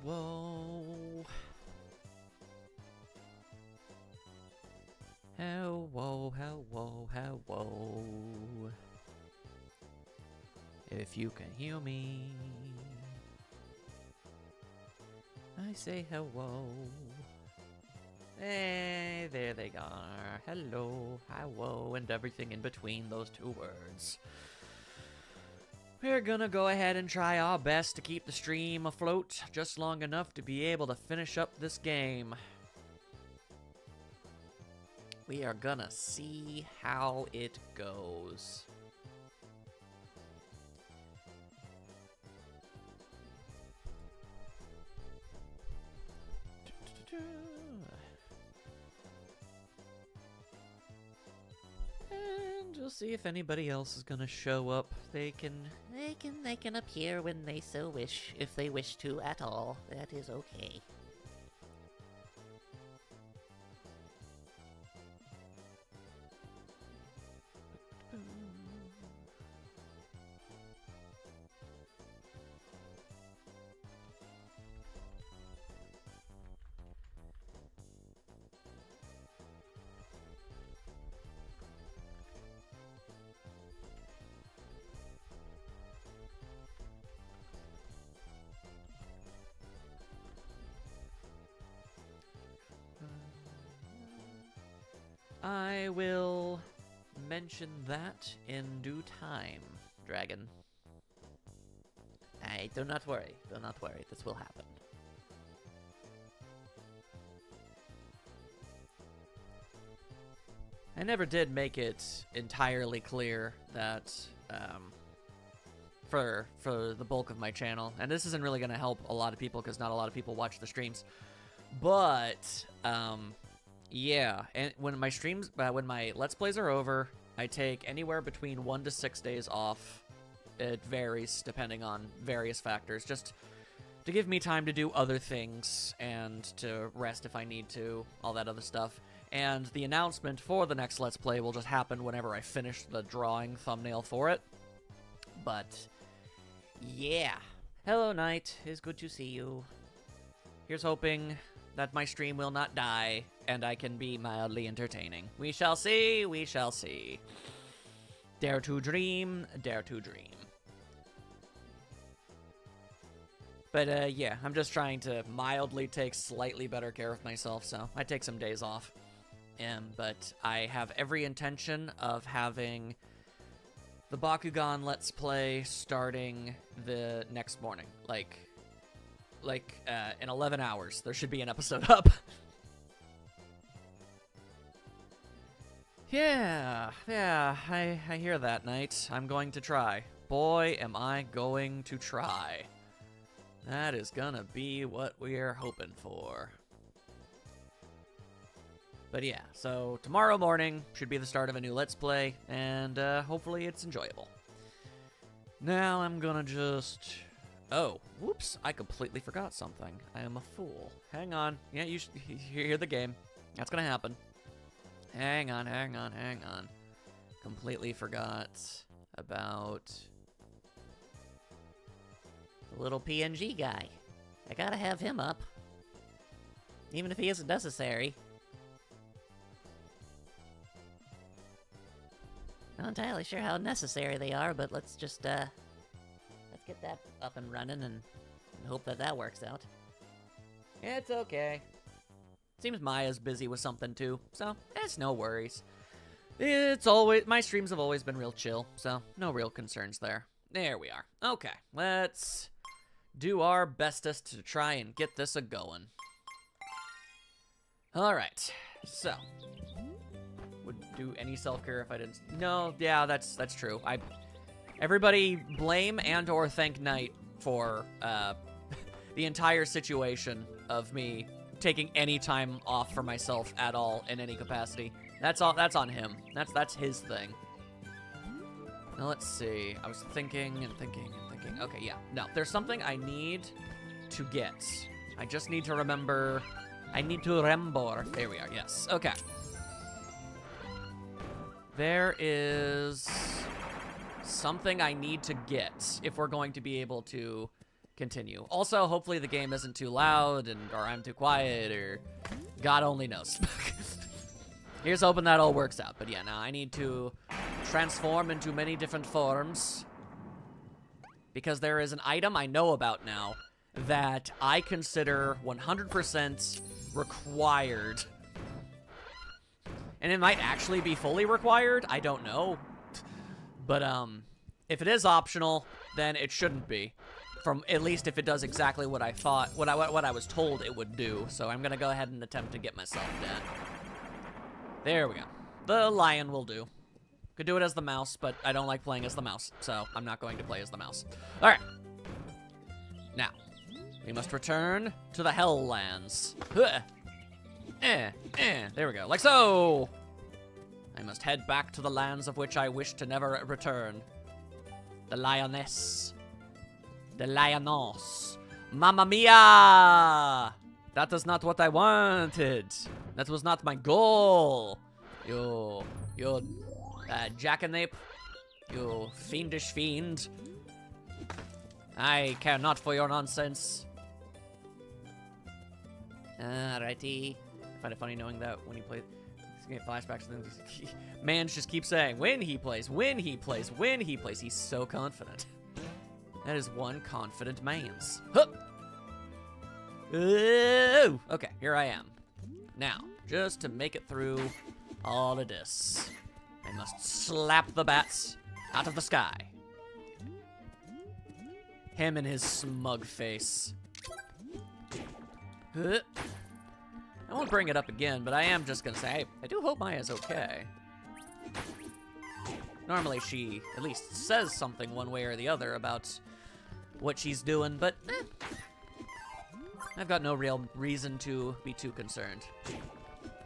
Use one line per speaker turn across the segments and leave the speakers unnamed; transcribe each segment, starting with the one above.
Hello. Hello, hello, hello. If you can hear me, I say hello. Hey, there they are. Hello, hello, and everything in between those two words. We're gonna go ahead and try our best to keep the stream afloat just long enough to be able to finish up this game. We are gonna see how it goes. And we'll see if anybody else is gonna show up. They can
appear when they so wish, if they wish to at all. That is okay.
I will mention that in due time, Dragon.
Aye, do not worry. Do not worry. This will happen.
I never did make it entirely clear that for the bulk of my channel, and this isn't really going to help a lot of people because not a lot of people watch the streams, but yeah, and when my streams, when my Let's Plays are over, I take anywhere between 1 to 6 days off. It varies depending on various factors, just to give me time to do other things and to rest if I need to, all that other stuff. And the announcement for the next Let's Play will just happen whenever I finish the drawing thumbnail for it. But yeah. Hello, Knight. It's good to see you. Here's hoping that my stream will not die and I can be mildly entertaining. We shall see, we shall see. Dare to dream, dare to dream. But yeah, I'm just trying to mildly take slightly better care of myself, so I take some days off. But I have every intention of having the Bakugan Let's Play starting the next morning. Like in 11 hours, there should be an episode up. Yeah, I hear that, Knight. I'm going to try. Boy, am I going to try. That is gonna be what we're hoping for. But yeah, so tomorrow morning should be the start of a new Let's Play, and hopefully it's enjoyable. Now I'm gonna just... Oh, whoops, I completely forgot something. I am a fool. Hang on. Yeah, you hear the game. That's gonna happen. Hang on. Completely forgot about
The little PNG guy. I gotta have him up. Even if he isn't necessary. Not entirely sure how necessary they are, but let's just, let's get that up and running and hope that that works out.
It's okay. Seems Maya's busy with something too, so it's no worries. It's always, my streams have always been real chill, so no real concerns there. There we are. Okay, let's do our bestest to try and get this a-going. Alright, so. Would do any self-care if I didn't... No, yeah, that's true. Everybody blame and or thank Knight for the entire situation of me taking any time off for myself at all in any capacity. That's on him. That's his thing. Now let's see. I was thinking and thinking. Okay, yeah. No, there's something I need to get. I just need to remember. I need to remember. There we are. Yes. Okay. There is something I need to get if we're going to be able to continue. Also, hopefully the game isn't too loud or I'm too quiet or God only knows. Here's hoping that all works out. But yeah, now I need to transform into many different forms because there is an item I know about now that I consider 100% required. And it might actually be fully required. I don't know. But if it is optional, then it shouldn't be. From at least if it does exactly what I thought, what I was told it would do. So I'm gonna go ahead and attempt to get myself that. There we go. The lion will do. Could do it as the mouse, but I don't like playing as the mouse, so I'm not going to play as the mouse. All right. Now, we must return to the Helllands. There we go, like so. I must head back to the lands of which I wish to never return. The lioness. The lioness. Mamma mia! That is not what I wanted. That was not my goal. You jackanape. You fiendish fiend. I care not for your nonsense. Alrighty. I find it funny knowing that when he plays, he's gonna get flashbacks and then man just keeps saying, when he plays, when he plays, when he plays. He's so confident. That is one confident man's. Huh. Ooh. Okay, here I am. Now, just to make it through all of this, I must slap the bats out of the sky. Him and his smug face. Huh. I won't bring it up again, but I am just gonna say, I do hope Maya's okay. Normally she at least says something one way or the other about what she's doing, but I've got no real reason to be too concerned.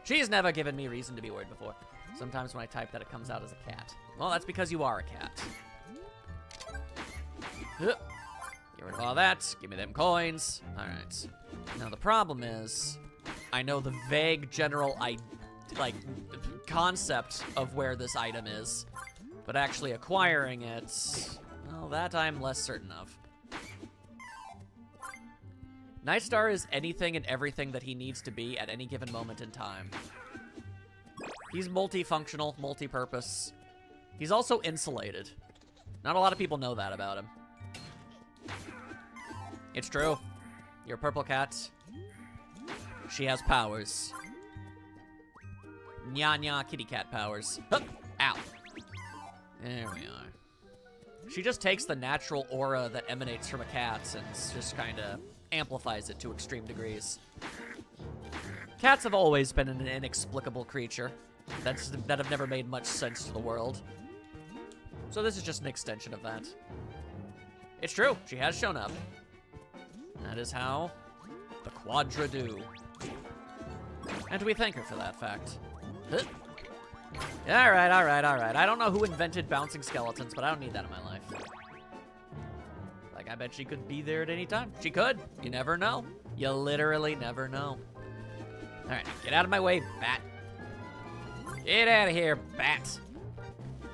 She's never given me reason to be worried before. Sometimes when I type that, it comes out as a cat. Well, that's because you are a cat. Get rid of all that. Give me them coins. All right. Now, the problem is, I know the vague general, concept of where this item is, but actually acquiring it, well, that I'm less certain of. Nightstar is anything and everything that he needs to be at any given moment in time. He's multifunctional, multi-purpose. He's also insulated. Not a lot of people know that about him. It's true. Your purple cat, she has powers. Nya kitty cat powers. Hup! Ow. There we are. She just takes the natural aura that emanates from a cat and just kind of amplifies it to extreme degrees. Cats have always been an inexplicable creature that have never made much sense to the world. So this is just an extension of that. It's true, she has shown up. That is how the Quadra do. And we thank her for that fact. Huh. Alright. I don't know who invented bouncing skeletons, but I don't need that in my life. Like, I bet she could be there at any time. She could. You never know. You literally never know. Alright, get out of my way, bat. Get out of here, bat.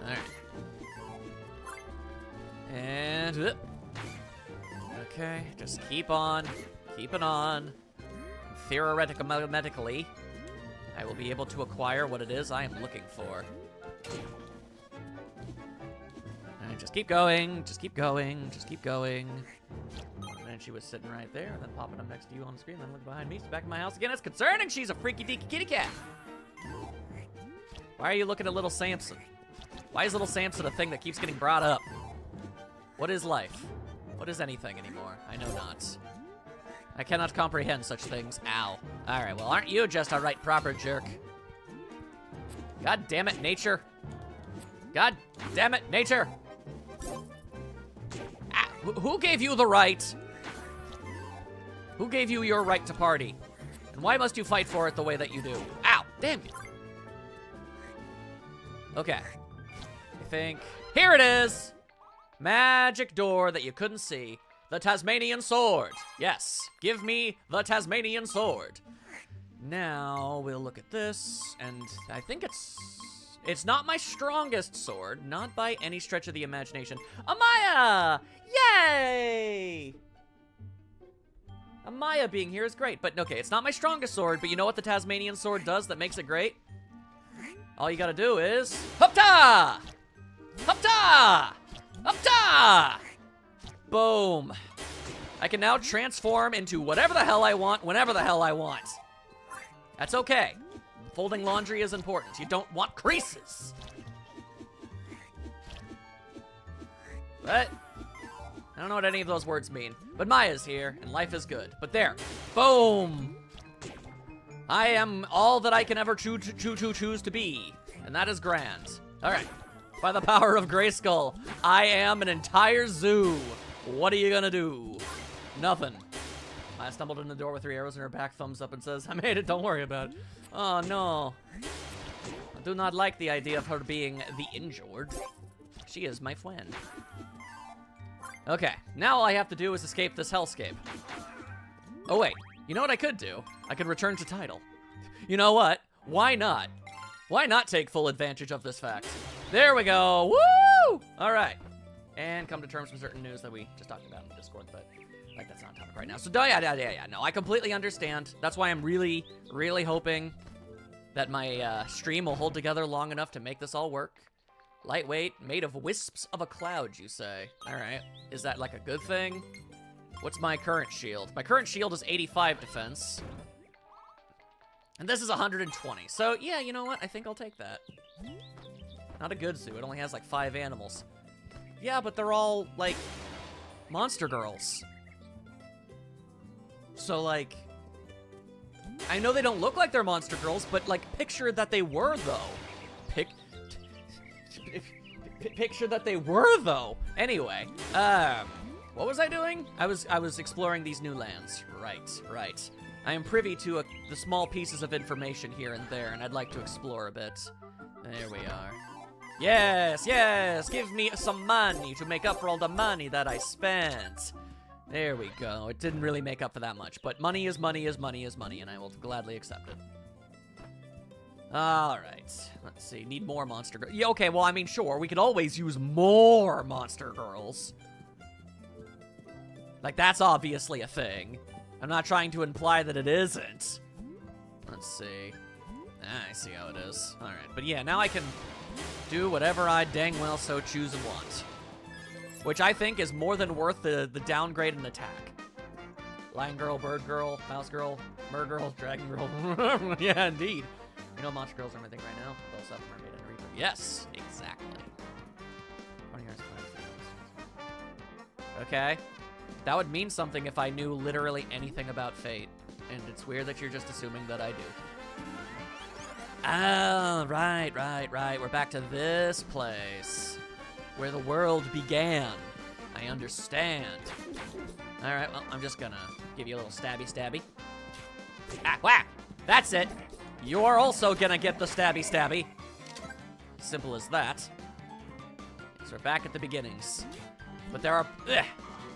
Alright. And... okay, just keep on. Keeping on. Theoretically, I will be able to acquire what it is I am looking for. And just keep going, just keep going, just keep going. And she was sitting right there, and then popping up next to you on the screen, then looking behind me. She's back in my house again. It's concerning. She's a freaky deaky kitty cat. Why are you looking at little Samson? Why is little Samson a thing that keeps getting brought up? What is life? What is anything anymore? I know not. I cannot comprehend such things. Ow. Alright, well, aren't you just a right proper jerk? God damn it, nature. God damn it, nature. Ah, who gave you the right? Who gave you your right to party? And why must you fight for it the way that you do? Ow, damn you. Okay. I think... here it is! Magic door that you couldn't see. The Tasmanian sword. Yes, give me the Tasmanian sword. Now we'll look at this, and I think it's not my strongest sword, not by any stretch of the imagination. Amaya! Yay! Maya being here is great, but okay, it's not my strongest sword, but you know what the Tasmanian sword does that makes it great? All you gotta do is... Hupta! Hupta! Hupta! Boom. I can now transform into whatever the hell I want, whenever the hell I want. That's okay. Folding laundry is important. You don't want creases. But I don't know what any of those words mean. But Maya's here, and life is good. But there. Boom. I am all that I can ever choose to be. And that is grand. All right. By the power of Grayskull, I am an entire zoo. What are you gonna do? Nothing. Maya stumbled in the door with 3 arrows in her back, thumbs up, and says, I made it, don't worry about it. Oh, no. I do not like the idea of her being the injured. She is my friend. Okay, now all I have to do is escape this hellscape. Oh, wait. You know what I could do? I could return to title. You know what? Why not? Why not take full advantage of this fact? There we go. Woo! All right. And come to terms with certain news that we just talked about in Discord, but like that's not on topic right now. So yeah. No, I completely understand. That's why I'm really, really hoping that my stream will hold together long enough to make this all work. Lightweight, made of wisps of a cloud, you say. All right. Is that like a good thing? What's my current shield? My current shield is 85 defense. And this is 120. So yeah, you know what? I think I'll take that. Not a good zoo. It only has like 5 animals. Yeah, but they're all, like, monster girls. So, like, I know they don't look like they're monster girls, but, like, picture that they were, though. Picture that they were, though. Anyway, what was I doing? I was exploring these new lands. Right. I am privy to the small pieces of information here and there, and I'd like to explore a bit. There we are. Yes, give me some money to make up for all the money that I spent. There we go. It didn't really make up for that much, but money is money, and I will gladly accept it. All right, let's see. Need more monster girls. Yeah, okay, well, I mean, sure, we could always use more monster girls. Like, that's obviously a thing. I'm not trying to imply that it isn't. Let's see. I see how it is. All right, but yeah, now I can do whatever I dang well so choose and want. Which I think is more than worth the downgrade in attack. Lion girl, bird girl, mouse girl, mer girl, dragon girl. Yeah, indeed. You know monster girls are my thing right now. Both up mermaid and reaper. Yes, exactly. 20 yards, 5 okay. That would mean something if I knew literally anything about Fate. And it's weird that you're just assuming that I do. Oh, right. We're back to this place. Where the world began. I understand. Alright, well, I'm just gonna give you a little stabby. Ah, whack! That's it! You're also gonna get the stabby. Simple as that. So we're back at the beginnings. But there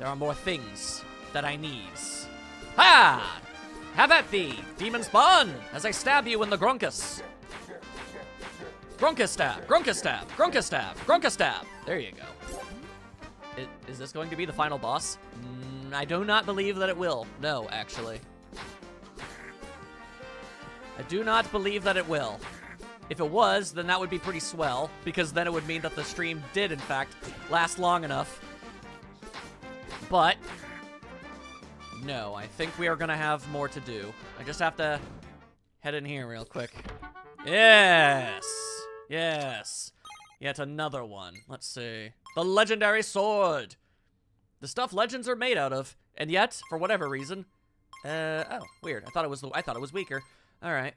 are more things that I need. Ha! Have at thee, demon spawn, as I stab you in the Grunkus. Grunkus stab. There you go. Is this going to be the final boss? I do not believe that it will. No, actually. I do not believe that it will. If it was, then that would be pretty swell, because then it would mean that the stream did, in fact, last long enough. But no, I think we are gonna have more to do. I just have to head in here real quick. Yes! Yet another one. Let's see. The legendary sword! The stuff legends are made out of, and yet, for whatever reason... oh, weird. I thought it was weaker. Alright.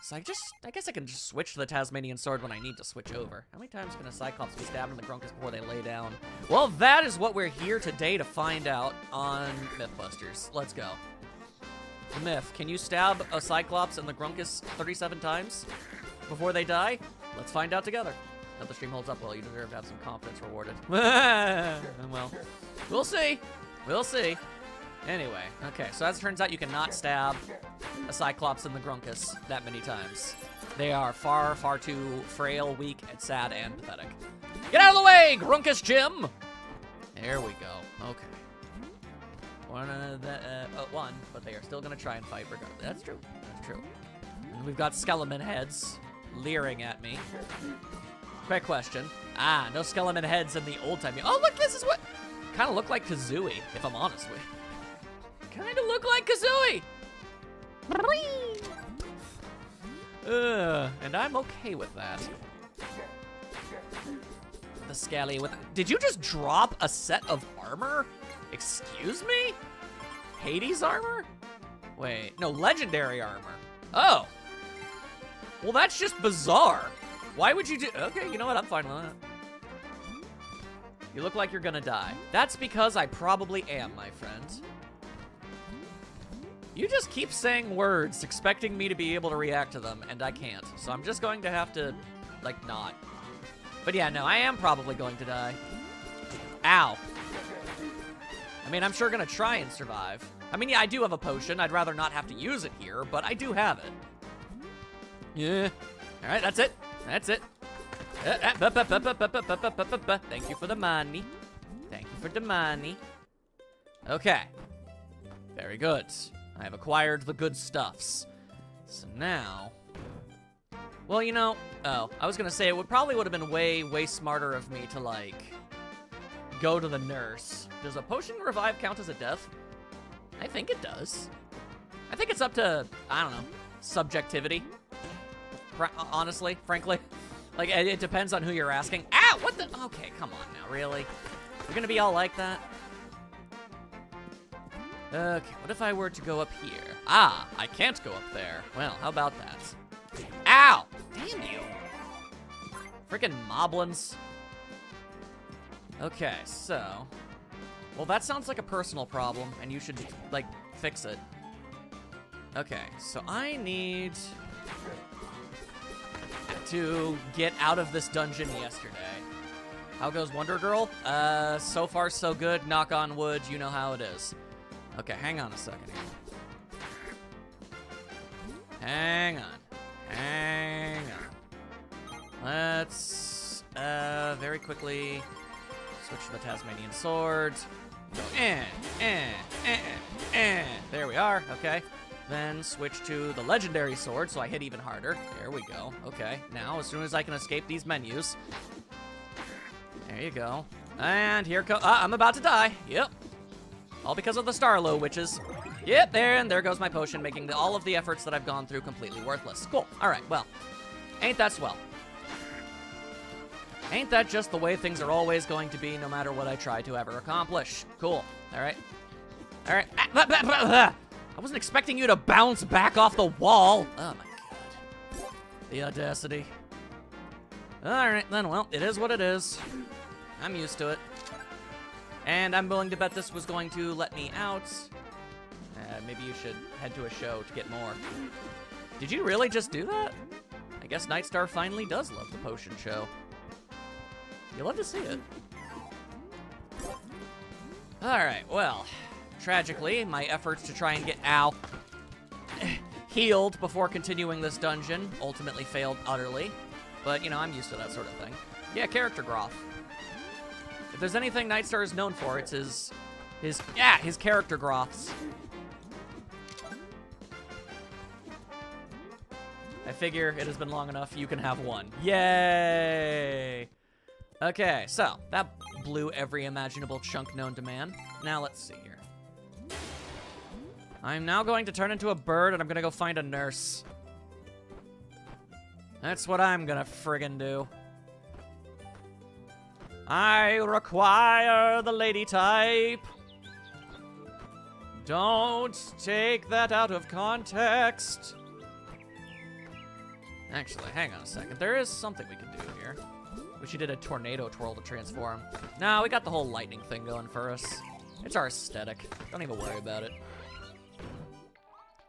So I guess I can just switch to the Tasmanian sword when I need to switch over. How many times can a Cyclops be stabbed in the Grunkus before they lay down? Well, that is what we're here today to find out on Mythbusters. Let's go. Myth, can you stab a Cyclops in the Grunkus 37 times before they die? Let's find out together. If the stream holds up well, you deserve to have some confidence rewarded. Well, we'll see. Anyway, okay, so as it turns out, you cannot stab a Cyclops in the Grunkus that many times. They are far, far too frail, weak, and sad, and pathetic. Get out of the way, Grunkus Jim! There we go. Okay. One, but they are still gonna try and fight regardless. That's true. That's true. And we've got skeleton heads leering at me. Quick question. No skeleton heads in the old time. Oh, look, this is what kind of look like Kazooie, if I'm honest with you. Kind of look like Kazooie. And I'm okay with that. The Skelly with. Did you just drop a set of armor? Excuse me? Hades armor? Wait, no, legendary armor. Oh. Well, that's just bizarre. Why would you do? Okay, you know what? I'm fine with that. You look like you're gonna die. That's because I probably am, my friend. You just keep saying words, expecting me to be able to react to them, and I can't. So I'm just going to have to, like, not. But yeah, no, I am probably going to die. Ow. I mean, I'm sure gonna try and survive. I mean, yeah, I do have a potion. I'd rather not have to use it here, but I do have it. Yeah. All right, that's it. That's it. Thank you for the money. Thank you for the money. Okay. Very good. I have acquired the good stuffs. So now... Well, you know... Oh, I was gonna say, it probably would have been way smarter of me to, like... go to the nurse. Does a potion revive count as a death? I think it does. I think it's up to, I don't know, subjectivity. Honestly, frankly. Like, it depends on who you're asking. Ow! What the? Okay, come on now, really? You're gonna be all like that? Okay, what if I were to go up here? I can't go up there. Well, how about that? Ow! Damn you. Freaking moblins. Okay, so... Well, that sounds like a personal problem, and you should, like, fix it. Okay, so I need... to get out of this dungeon yesterday. How goes Wonder Girl? So far so good. Knock on wood, you know how it is. Okay, hang on a second here. Hang on. Hang on. Let's, very quickly switch to the Tasmanian sword. Go, There we are, okay. Then switch to the legendary sword, so I hit even harder. There we go. Okay, now as soon as I can escape these menus. There you go. And here comes... I'm about to die. Yep. All because of the Starlow witches. Yep, there goes my potion, making all of the efforts that I've gone through completely worthless. Cool. All right, well, ain't that swell? Ain't that just the way things are always going to be, no matter what I try to ever accomplish? Cool. All right. All right. I wasn't expecting you to bounce back off the wall. Oh, my God. The audacity. All right, then, well, it is what it is. I'm used to it. And I'm willing to bet this was going to let me out. Maybe you should head to a show to get more. Did you really just do that? I guess Nightstar finally does love the potion show. You love to see it. Alright, well, tragically, my efforts to try and get healed before continuing this dungeon ultimately failed utterly. But, you know, I'm used to that sort of thing. Yeah, character growth. If there's anything Nightstar is known for, it's his character growths. I figure it has been long enough, you can have one. Yay! Okay, so, that blew every imaginable chunk known to man. Now, let's see here. I'm now going to turn into a bird, and I'm gonna go find a nurse. That's what I'm gonna friggin' do. I require the lady type. Don't take that out of context. Actually, hang on a second. There is something we can do here. Wish you did a tornado twirl to transform. No, we got the whole lightning thing going for us. It's our aesthetic. Don't even worry about it.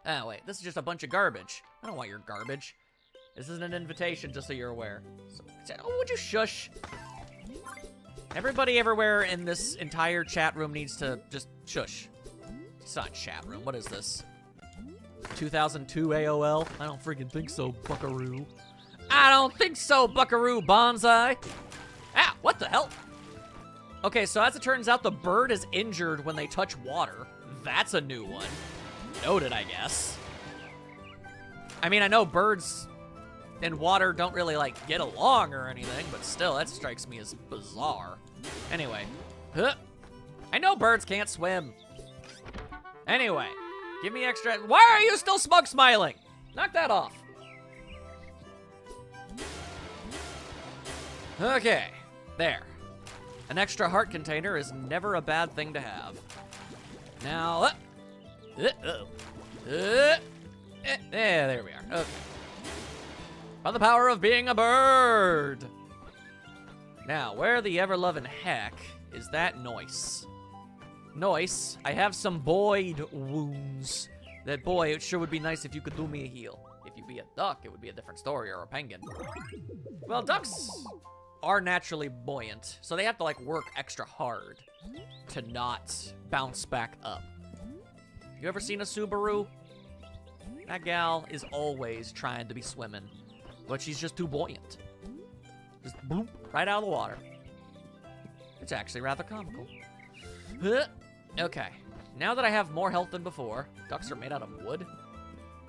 Oh, wait. This is just a bunch of garbage. I don't want your garbage. This is an invitation, just so you're aware. So, oh, would you shush? Everybody everywhere in this entire chat room needs to just shush. It's not chat room. What is this? 2002 AOL? I don't freaking think so, buckaroo. I don't think so, buckaroo bonsai. Ah, what the hell? Okay, so as it turns out, the bird is injured when they touch water. that's a new one. Noted, I guess. I mean, I know birds and water don't really, like, get along or anything, but still, that strikes me as bizarre. Anyway. Huh. I know birds can't swim. Anyway. Give me extra... Why are you still smug smiling? Knock that off. Okay. There. An extra heart container is never a bad thing to have. Now... there we are. Okay. By the power of being a bird. Now, where the ever-loving heck is that Noise? Noise, I have some Boyd wounds. That boy, it sure would be nice if you could do me a heal. If you be a duck, it would be a different story, or a penguin. Well, ducks are naturally buoyant, so they have to, like, work extra hard to not bounce back up. You ever seen a Subaru? That gal is always trying to be swimming, but she's just too buoyant. Just bloop, right out of the water. It's actually rather comical. Okay, now that I have more health than before, ducks are made out of wood?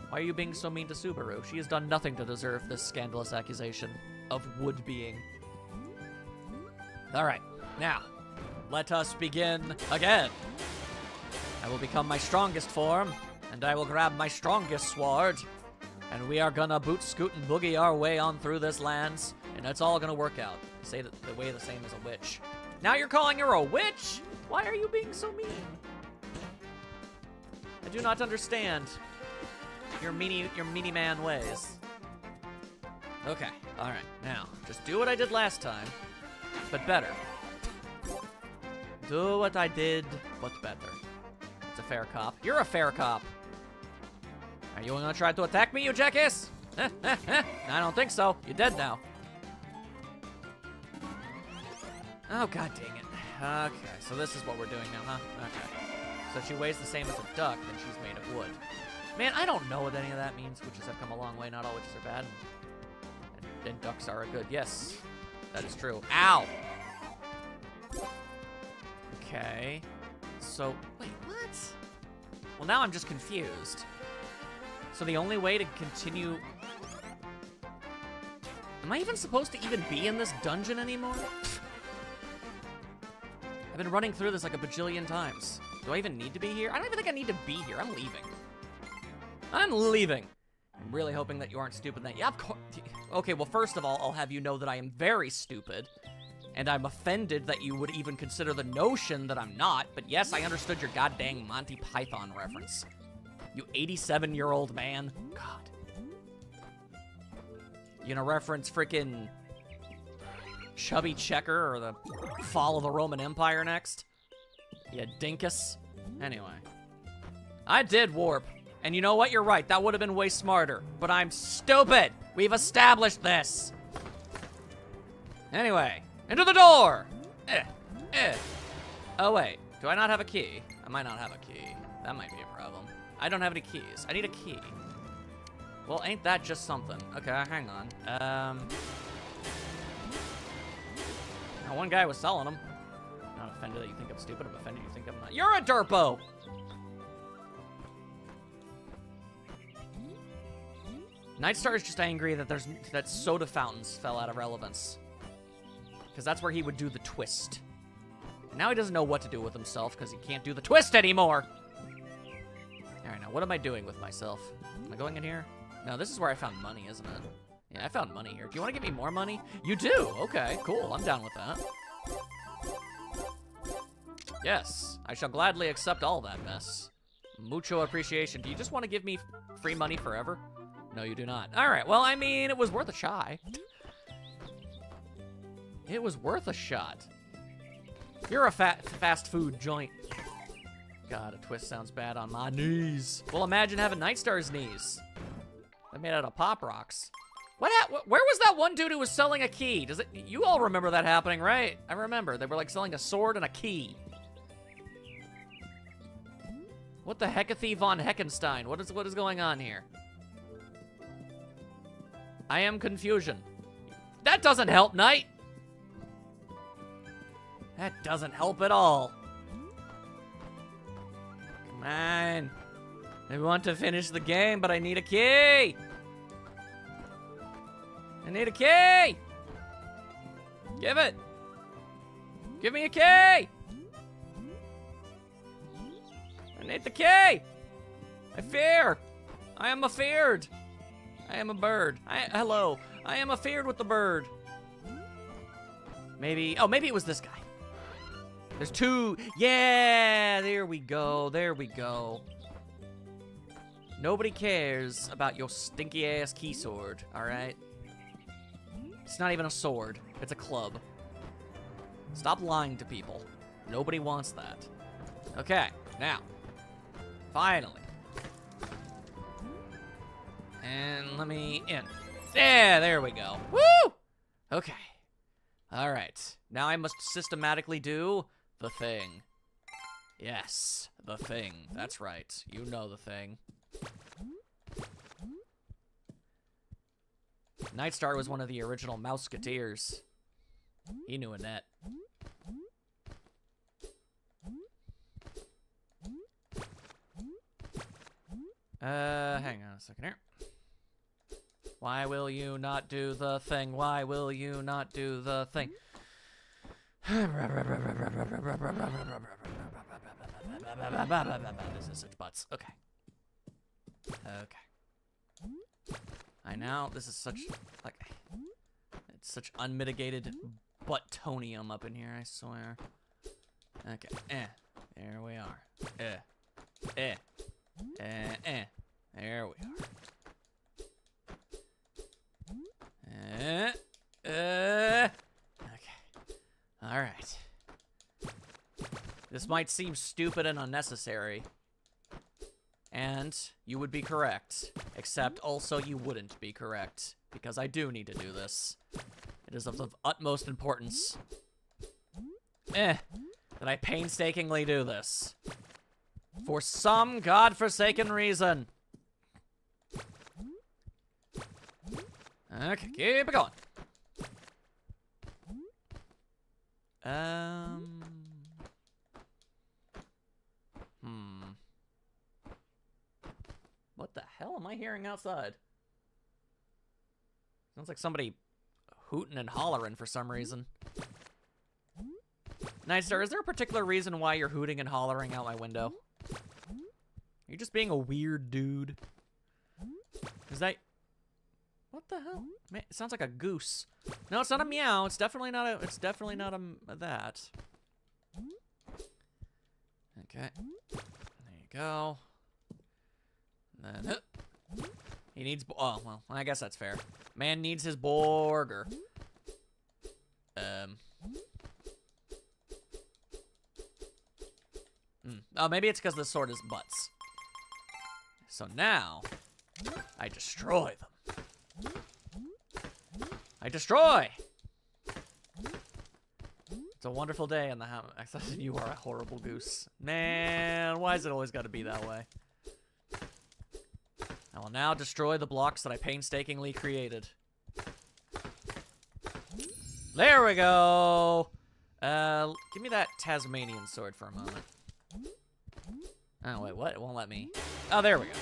Why are you being so mean to Subaru? She has done nothing to deserve this scandalous accusation of wood being. All right, now, let us begin again. I will become my strongest form, and I will grab my strongest sword, and we are gonna boot, scoot, and boogie our way on through this lands, and it's all gonna work out. Say that the way the same as a witch. Now you're calling her a witch? Why are you being so mean? I do not understand your meanie man ways. Okay, all right, now, just do what I did last time, but better. Do what I did, but better. It's a fair cop. You're a fair cop. Are you gonna try to attack me, you jackass? I don't think so. You're dead now. Oh, god dang it. Okay, so this is what we're doing now, huh? Okay. So she weighs the same as a duck, then she's made of wood. Man, I don't know what any of that means. Witches have come a long way. Not all witches are bad. And ducks are good. Yes, that is true. Ow! Okay. So, wait, what? Well, now I'm just confused. So the only way to continue... Am I even supposed to even be in this dungeon anymore? I've been running through this like a bajillion times. Do I even need to be here? I don't even think I need to be here. I'm leaving. I'm leaving. I'm really hoping that you aren't stupid. That yeah, of course. Okay, well, first of all, I'll have you know that I am very stupid. And I'm offended that you would even consider the notion that I'm not. But yes, I understood your goddamn Monty Python reference. You 87-year-old man. God. You gonna reference freaking Chubby Checker or the fall of the Roman Empire next? You dinkus. Anyway. I did warp. And you know what? You're right. That would have been way smarter. But I'm stupid. We've established this. Anyway. Into the door! Oh, wait. Do I not have a key? I might not have a key. That might be a problem. I don't have any keys. I need a key. Well, ain't that just something? Okay, hang on. Now, one guy was selling them. I'm not offended that you think I'm stupid. I'm offended you think I'm not. You're a derpo! Nightstar is just angry that soda fountains fell out of relevance. Because that's where he would do the twist. And now he doesn't know what to do with himself because he can't do the twist anymore. All right, now what am I doing with myself? Am I going in here? No, this is where I found money, isn't it? Yeah, I found money here. Do you want to give me more money? You do? Okay, cool. I'm down with that. Yes, I shall gladly accept all that mess. Mucho appreciation. Do you just want to give me free money forever? No, you do not. All right, well, I mean, it was worth a try. It was worth a shot. You're a fast food joint. God, a twist sounds bad on my knees. Well, imagine having Nightstar's knees. They're made out of pop rocks. Where was that one dude who was selling a key? You all remember that happening, right? I remember. They were like selling a sword and a key. What the Hecathy von Heckenstein? What is going on here? I am confusion. That doesn't help, Knight. That doesn't help at all. Come on. I want to finish the game, but I need a key. I need a key. Give it. Give me a key. I need the key. I fear. I am afeared. I am a bird. Hello. I am afeared with the bird. Maybe, oh, maybe it was this guy. There's two. Yeah, there we go. There we go. Nobody cares about your stinky ass key sword, all right? It's not even a sword. It's a club. Stop lying to people. Nobody wants that. Okay, now. Finally. And let me in. Yeah, there we go. Woo! Okay. All right. Now I must systematically do the thing. Yes, the thing. That's right. You know the thing. Nightstar was one of the original Mouseketeers. He knew Annette. Hang on a second here. Why will you not do the thing? Why will you not do the thing? This is such butts. Okay. Okay. This is such, like, it's such unmitigated buttonium up in here, I swear. Okay. There we are. There we are. Okay. All right. This might seem stupid and unnecessary. And you would be correct. Except also you wouldn't be correct. Because I do need to do this. It is of the utmost importance. That I painstakingly do this. For some godforsaken reason. Okay, keep it going. What the hell am I hearing outside? Sounds like somebody hooting and hollering for some reason. Nightstar, is there a particular reason why you're hooting and hollering out my window? Are you just being a weird dude? Is that... What the hell? Man, it sounds like a goose. No, it's not a meow. It's definitely not a... It's definitely not a that. Okay. There you go. And then... He needs... Oh, well, I guess that's fair. Man needs his burger. Oh, maybe it's because the sword is butts. So now, I destroy them. I destroy! It's a wonderful day in the house. I thought you are a horrible goose. Man, why is it always got to be that way? I will now destroy the blocks that I painstakingly created. There we go! Give me that Tasmanian sword for a moment. Oh, wait, what? It won't let me. Oh, there we go.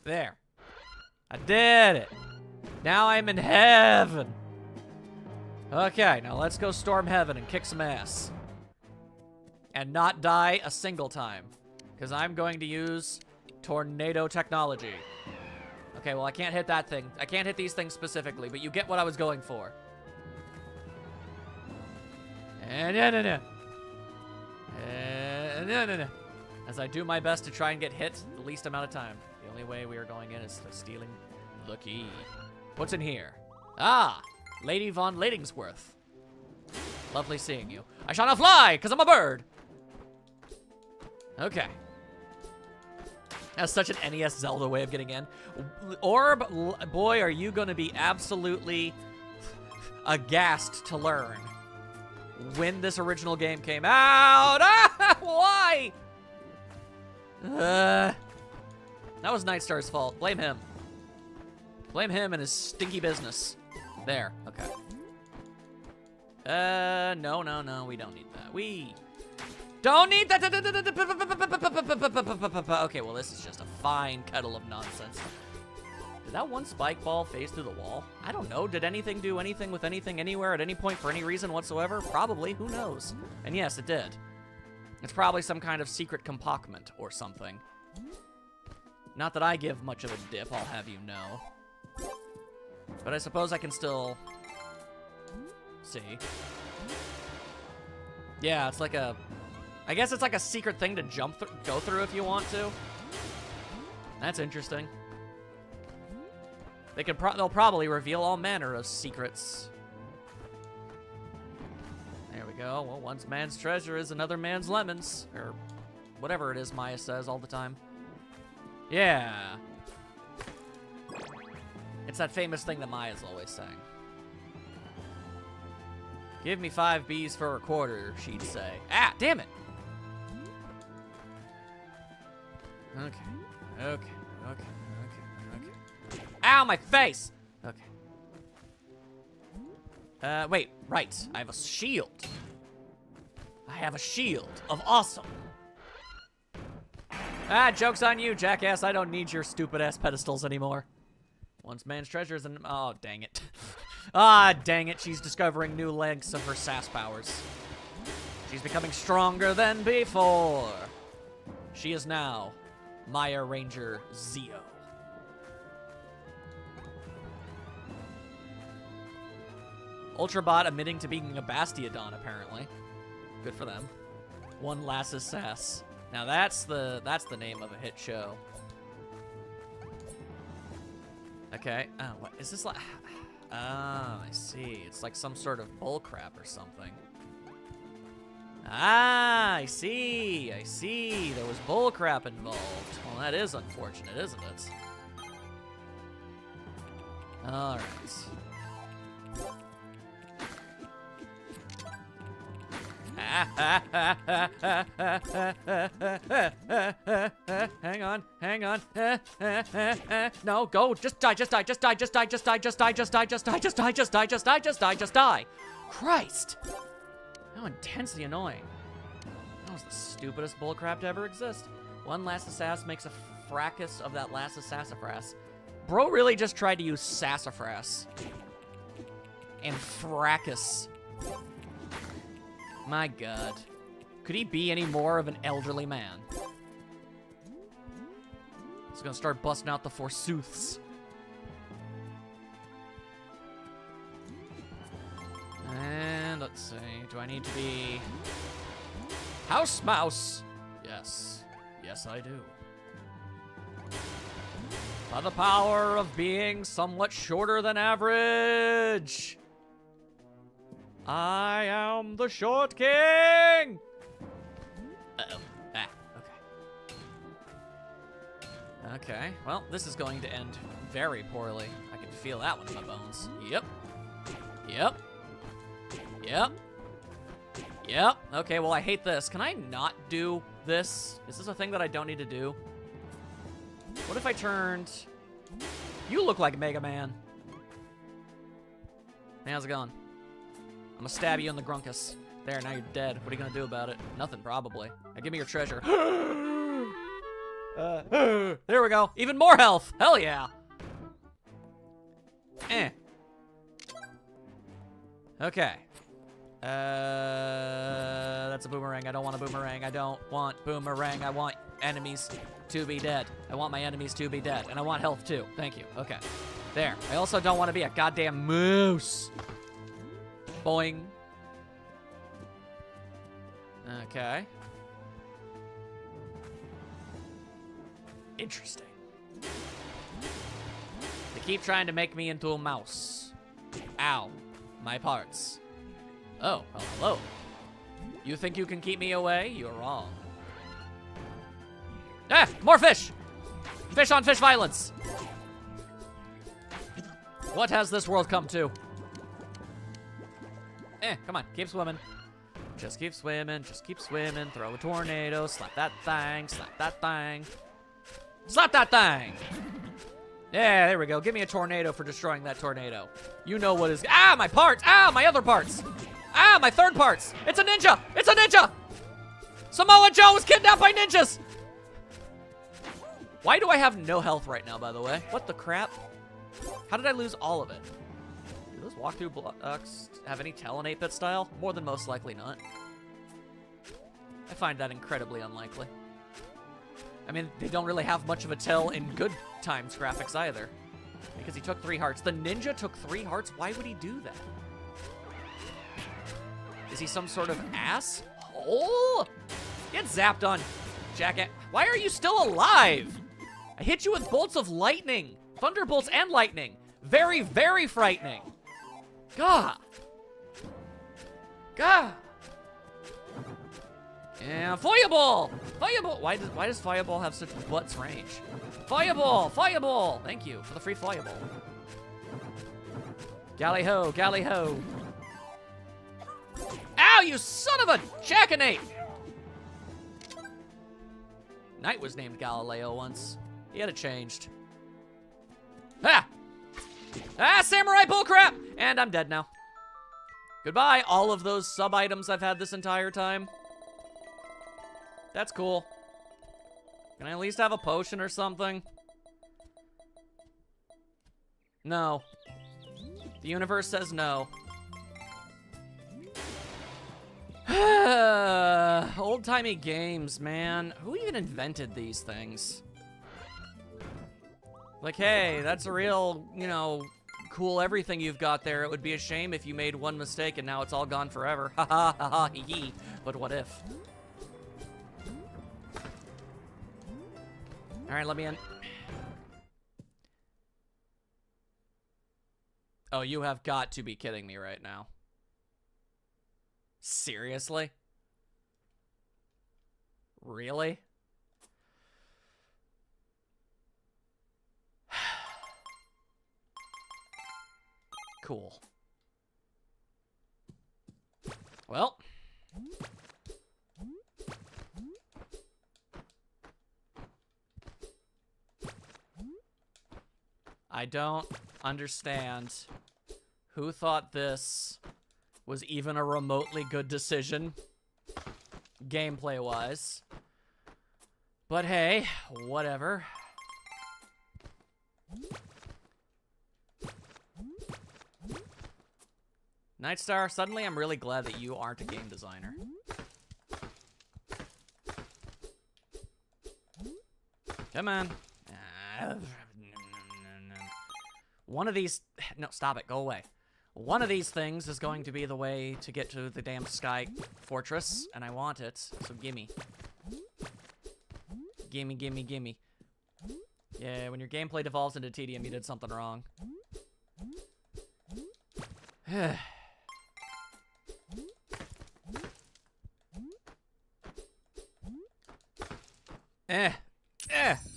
There. I did it. Now I'm in heaven. Okay, now let's go storm heaven and kick some ass. And not die a single time. Because I'm going to use tornado technology. Okay, well, I can't hit that thing. I can't hit these things specifically, but you get what I was going for. And no. As I do my best to try and get hit the least amount of time. The only way we are going in is stealing the key. What's in here? Ah, Lady Von Ladingsworth. Lovely seeing you. I shall not fly, because I'm a bird. Okay. That's such an NES Zelda way of getting in. Orb, boy, are you going to be absolutely aghast to learn when this original game came out. Ah, why? That was Nightstar's fault. Blame him. Blame him and his stinky business. There. Okay. No, we don't need that. We don't need that. Okay, well, this is just a fine kettle of nonsense. Did that one spike ball phase through the wall? I don't know. Did anything do anything with anything anywhere at any point for any reason whatsoever? Probably. Who knows? And yes, it did. It's probably some kind of secret compartment or something. Not that I give much of a dip, I'll have you know. But I suppose I can still see. Yeah, it's like a... I guess it's like a secret thing to go through if you want to. That's interesting. They'll probably reveal all manner of secrets. There we go. Well, one man's treasure is another man's lemons. Or whatever it is Maya says all the time. Yeah. It's that famous thing that Maya's always saying. Give me 5 Bs for a quarter, she'd say. Ah, damn it! Okay. Ow, my face! Okay. Wait, right. I have a shield. I have a shield of awesome. Ah, joke's on you, jackass. I don't need your stupid-ass pedestals anymore. Once man's treasures and... Oh, dang it. Ah, dang it. She's discovering new lengths of her sass powers. She's becoming stronger than before. She is now Maya Ranger Zeo. Ultrabot admitting to being a Bastiodon, apparently. Good for them. One Lassus Sass. Now that's the name of a hit show. Okay. Oh, what is this like? Ah, I see. It's like some sort of bullcrap or something. Ah, I see. There was bullcrap involved. Well, that is unfortunate, isn't it? All right. Hang on. No, go. Just die. Christ. How intensely annoying. That was the stupidest bullcrap to ever exist. One Lassasass makes a fracas of that Lassasassafras. Bro really just tried to use Sassafras. And fracas. My God. Could he be any more of an elderly man? He's gonna start busting out the forsooths. And let's see, do I need to be... House Mouse? Yes. Yes, I do. By the power of being somewhat shorter than average. I am the Short King! Uh-oh. Ah, okay. Okay, well, this is going to end very poorly. I can feel that one in my bones. Yep. Okay, well, I hate this. Can I not do this? Is this a thing that I don't need to do? What if I turned... You look like Mega Man. Hey, how's it going? I'm gonna stab you in the grunkus. There, now you're dead. What are you gonna do about it? Nothing, probably. Now give me your treasure. There we go. Even more health. Hell yeah. Okay. That's a boomerang. I don't want a boomerang. I don't want boomerang. I want enemies to be dead. I want my enemies to be dead. And I want health too. Thank you. Okay. There. I also don't want to be a goddamn moose. Boing. Okay. Interesting. They keep trying to make me into a mouse. Ow. My parts. Oh, well, hello. You think you can keep me away? You're wrong. Ah! More fish! Fish on fish violence! What has this world come to? Come on, keep swimming. Just keep swimming, throw a tornado, slap that thing, slap that thing. Slap that thing! Yeah, there we go. Give me a tornado for destroying that tornado. You know what is... Ah, my parts! Ah, my other parts! Ah, my third parts. It's a ninja. It's a ninja. Samoa Joe was kidnapped by ninjas. Why do I have no health right now, by the way? What the crap? How did I lose all of it? Do those walkthrough blocks have any tell in 8-bit style? More than most likely not. I find that incredibly unlikely. I mean, they don't really have much of a tell in good times graphics either. Because he took 3 hearts. The ninja took 3 hearts? Why would he do that? Is he some sort of asshole? Get zapped on, Jacket. Why are you still alive? I hit you with bolts of lightning. Thunderbolts and lightning. Very, very frightening. Gah. Gah. And Fireball! Fireball! Why does Fireball have such butts range? Fireball! Fireball! Thank you for the free Fireball. Galley ho! Galley ho! Ow, you son of a jackanate! Knight was named Galileo once. He had it changed. Ah! Ah, samurai bullcrap! And I'm dead now. Goodbye, all of those sub-items I've had this entire time. That's cool. Can I at least have a potion or something? No. The universe says no. Old-timey games, man. Who even invented these things? Like, hey, that's a real, you know, cool everything you've got there. It would be a shame if you made one mistake and now it's all gone forever. Ha ha ha ha hee hee. But what if? All right, let me in. Oh, you have got to be kidding me right now. Seriously? Really? Cool. Well. I don't understand who thought this was even a remotely good decision, gameplay-wise. But hey, whatever. Nightstar, suddenly I'm really glad that you aren't a game designer. Come on. One of these... No, stop it. Go away. One of these things is going to be the way to get to the damn Sky Fortress, and I want it, so gimme. Gimme, gimme, gimme. Yeah, when your gameplay devolves into tedium, you did something wrong.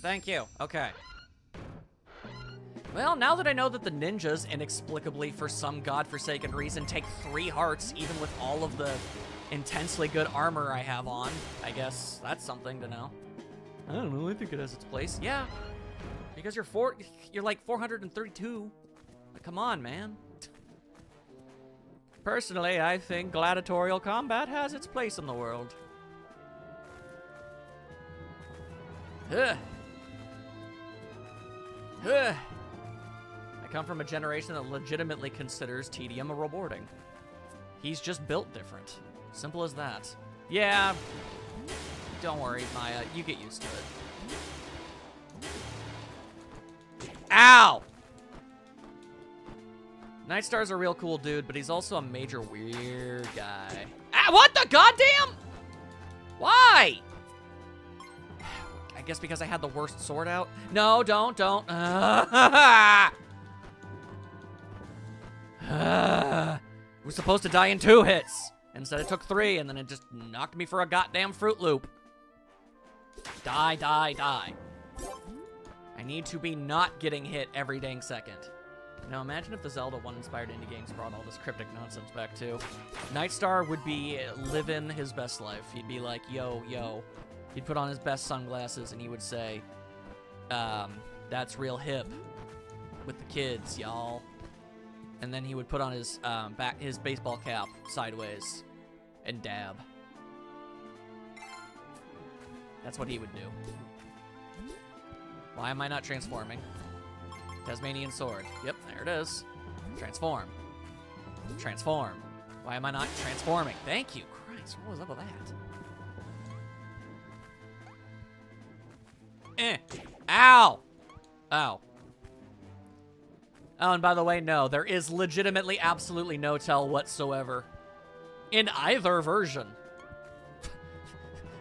Thank you. Okay. Well, now that I know that the ninjas, inexplicably, for some godforsaken reason, take 3 hearts, even with all of the intensely good armor I have on, I guess that's something to know. I don't know, I think it has its place. Yeah, because you're like 432. Like, come on, man. Personally, I think gladiatorial combat has its place in the world. Ugh. Ugh. I come from a generation that legitimately considers tedium rewarding. He's just built different. Simple as that. Yeah. Don't worry, Maya. You get used to it. Ow! Nightstar's a real cool dude, but he's also a major weird guy. Ah, what the goddamn? Why? I guess because I had the worst sword out? No, don't. It was supposed to die in 2 hits. Instead it took 3, and then it just knocked me for a goddamn Fruit Loop. Die, die, die. I need to be not getting hit every dang second. Now imagine if the Zelda 1-inspired indie games brought all this cryptic nonsense back too. Nightstar would be living his best life. He'd be like, yo, yo. He'd put on his best sunglasses and he would say, that's real hip with the kids, y'all. and then he would put on his his baseball cap sideways and dab. That's what he would do. Why am I not transforming? Tasmanian sword. Yep, there it is. Transform. Transform. Why am I not transforming? Thank you. Christ, what was up with that? Ow! Ow. Oh, and by the way, no, there is legitimately absolutely no tell whatsoever in either version.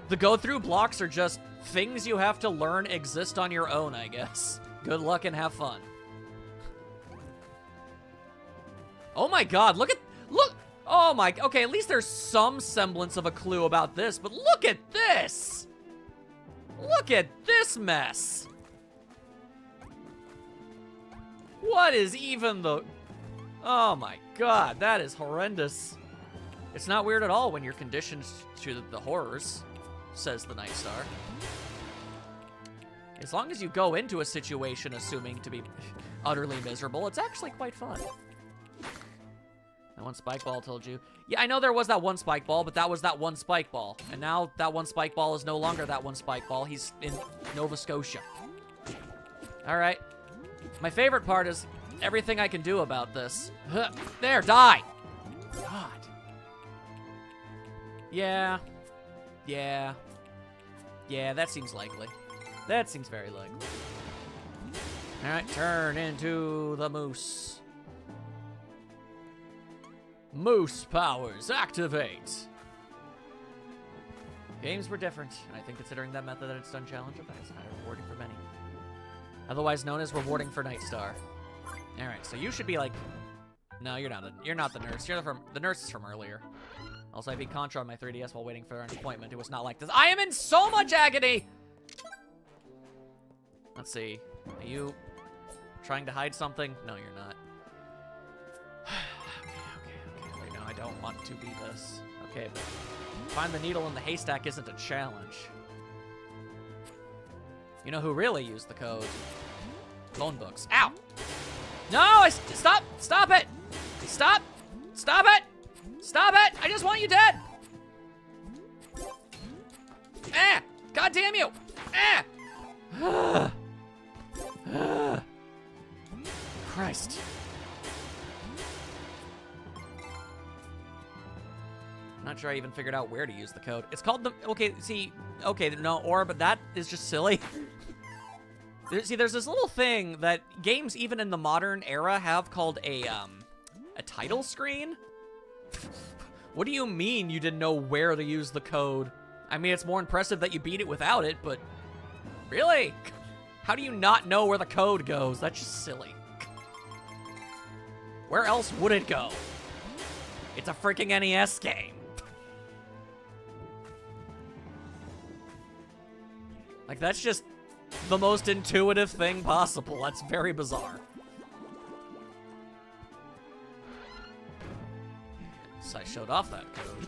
The go-through blocks are just things you have to learn exist on your own, I guess. Good luck and have fun. Oh my god, look! Oh my, okay, at least there's some semblance of a clue about this, but look at this! Look at this mess! What is even the... Oh my god, that is horrendous. It's not weird at all when you're conditioned to the horrors, says the Night Star. As long as you go into a situation assuming to be utterly miserable, it's actually quite fun. That one spike ball told you. Yeah, I know there was that one spike ball, but that was that one spike ball. And now that one spike ball is no longer that one spike ball. He's in Nova Scotia. All right. My favorite part is everything I can do about this. There, die! God. Yeah. Yeah. Yeah, that seems likely. That seems very likely. All right, turn into the moose. Moose powers activate. Games were different, and I think considering that method that it's done challenge, that is kind of rewarding for many. Otherwise known as rewarding for Night Star. All right, so you should be like, no, you're not the nurse. You're the nurse is from earlier. Also, I beat Contra on my 3DS while waiting for an appointment. It was not like this. I am in so much agony. Let's see. Are you trying to hide something? No, you're not. Okay. Wait, no, I don't want to be this. Okay, but find the needle in the haystack isn't a challenge. You know who really used the code? Phone books. Ow! No! Stop! Stop it! Stop! Stop it! Stop it! I just want you dead! Ah! God damn you! Ah! Christ. I'm not sure I even figured out where to use the code. It's called the... Okay, see... Okay, no, but that is just silly. There's this little thing that games, even in the modern era, have called a title screen? What do you mean you didn't know where to use the code? I mean, it's more impressive that you beat it without it, but... Really? How do you not know where the code goes? That's just silly. Where else would it go? It's a freaking NES game. Like, that's just the most intuitive thing possible. That's very bizarre. So I showed off that code.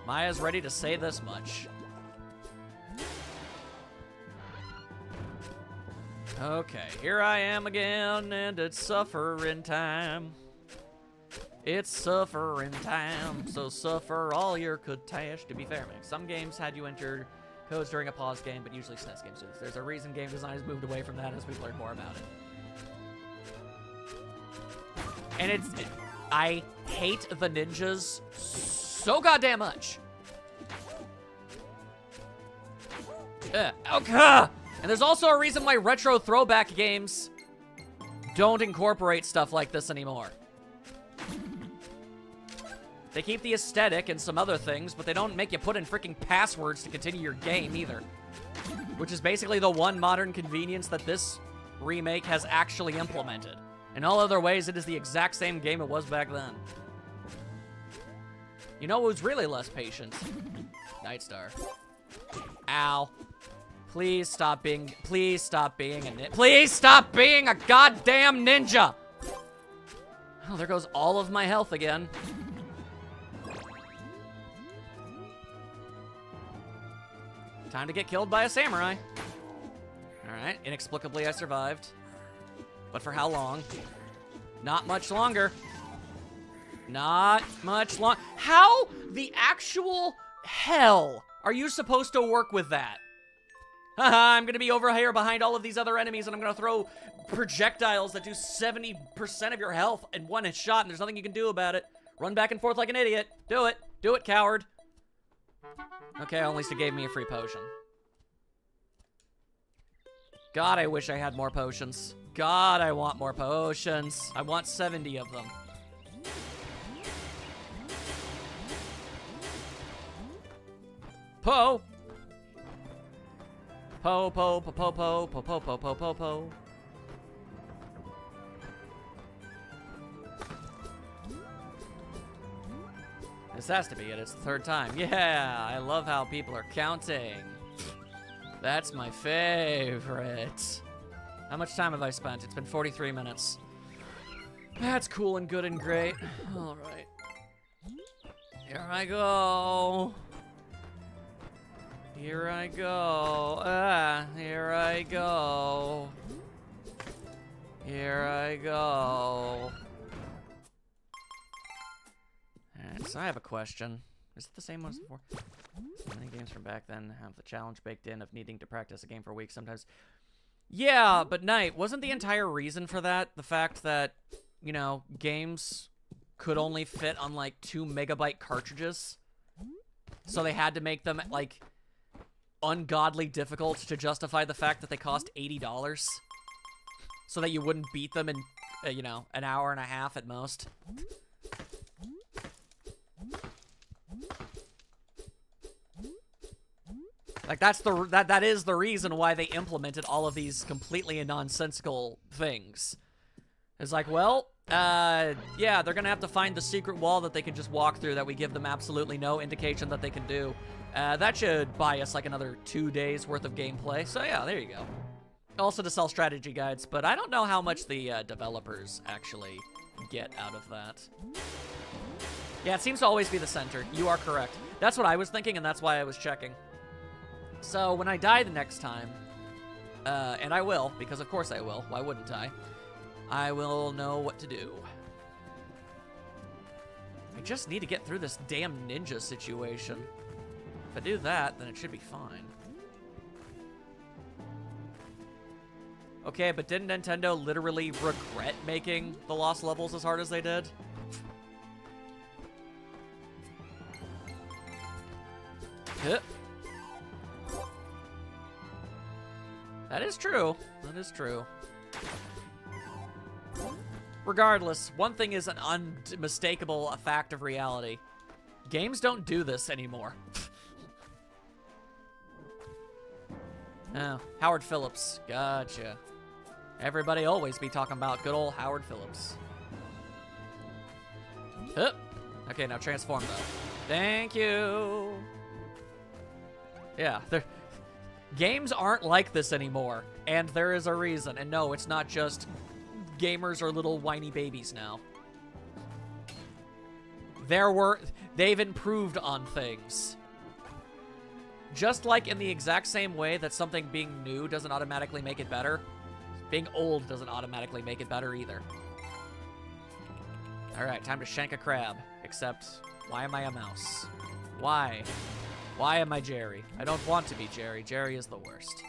Maya's ready to say this much. Okay, here I am again, and it's suffering time. It's suffering time, so suffer all your kutash. To be fair, man, some games had you enter codes during a pause game, but usually SNES games do. There's a reason game design has moved away from that as we've learned more about it. And I hate the ninjas so goddamn much. Okay. And there's also a reason why retro throwback games don't incorporate stuff like this anymore. They keep the aesthetic and some other things, but they don't make you put in freaking passwords to continue your game either. Which is basically the one modern convenience that this remake has actually implemented. In all other ways, it is the exact same game it was back then. You know who's really less patient? Night Star. Ow. Please stop being a goddamn ninja! Oh, there goes all of my health again. Time to get killed by a samurai. Alright, inexplicably I survived. But for how long? Not much longer. Not much long. How the actual hell are you supposed to work with that? Haha, I'm gonna be over here behind all of these other enemies and I'm gonna throw projectiles that do 70% of your health in one shot and there's nothing you can do about it. Run back and forth like an idiot. Do it. Do it, coward. Okay, at least it gave me a free potion. God, I wish I had more potions. God, I want more potions. I want 70 of them. Po! Po, po, po, po, po, po, po, po, po, po, po. This has to be it. It's the third time. Yeah, I love how people are counting. That's my favorite. How much time have I spent? It's been 43 minutes. That's cool and good and great. All right. Here I go. Here I go. Here I go. Here I go. Alright, so I have a question. Is it the same one as before? So many games from back then have the challenge baked in of needing to practice a game for weeks sometimes. Yeah, but Knight, wasn't the entire reason for that the fact that, you know, games could only fit on like 2 megabyte cartridges? So they had to make them like ungodly difficult to justify the fact that they cost $80 so that you wouldn't beat them in, you know, an hour and a half at most. Like that is the reason why they implemented all of these completely nonsensical things. It's like, well, yeah, they're gonna have to find the secret wall that they can just walk through that we give them absolutely no indication that they can do. That should buy us like another 2 days worth of gameplay. So yeah, there you go. Also to sell strategy guides, but I don't know how much the developers actually get out of that. Yeah, it seems to always be the center. You are correct. That's what I was thinking, and that's why I was checking. So when I die the next time, and I will, because of course I will, why wouldn't I will know what to do. I just need to get through this damn ninja situation. If I do that, then it should be fine. Okay, but didn't Nintendo literally regret making the Lost Levels as hard as they did? That is true. That is true. Regardless, one thing is an unmistakable fact of reality. Games don't do this anymore. Oh, Howard Phillips. Gotcha. Everybody always be talking about good old Howard Phillips. Okay, now transform though. Thank you. Yeah, games aren't like this anymore, and there is a reason. And no, it's not just gamers are little whiny babies now. They've improved on things. Just like in the exact same way that something being new doesn't automatically make it better, being old doesn't automatically make it better either. All right, time to shank a crab. Except, why am I a mouse? Why? Why am I Jerry? I don't want to be Jerry. Jerry is the worst.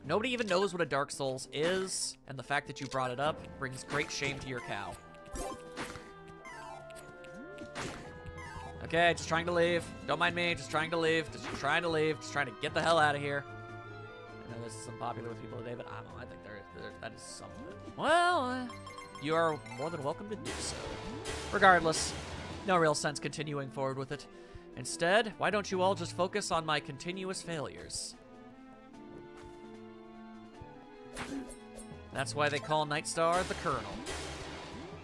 Nobody even knows what a Dark Souls is, and the fact that you brought it up brings great shame to your cow. Okay, just trying to leave. Don't mind me, just trying to leave. Just trying to leave. Just trying to get the hell out of here. I know this is unpopular with people today, but I don't know. I think that is something. Well, you are more than welcome to do so. Regardless, no real sense continuing forward with it. Instead, why don't you all just focus on my continuous failures? That's why they call Nightstar the Colonel.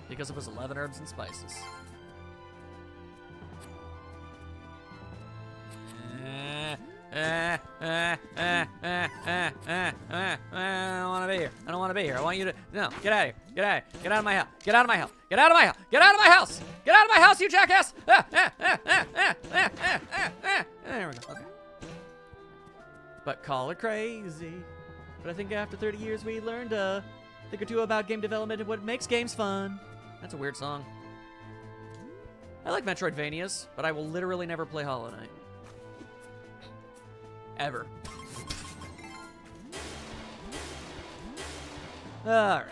Because of his 11 herbs and spices. I don't want to be here. I don't want to be here. I want you to... No, get out of here. Get out of here. Get out of my house. Get out of my house. Get out of my house. Get out of my house. Get out of my house, you jackass. There we go. Okay. but call her crazy. But I think after 30 years we learned a thing or two about game development and what makes games fun. That's a weird song. I like Metroidvanias, but I will literally never play Hollow Knight. Ever. Alright.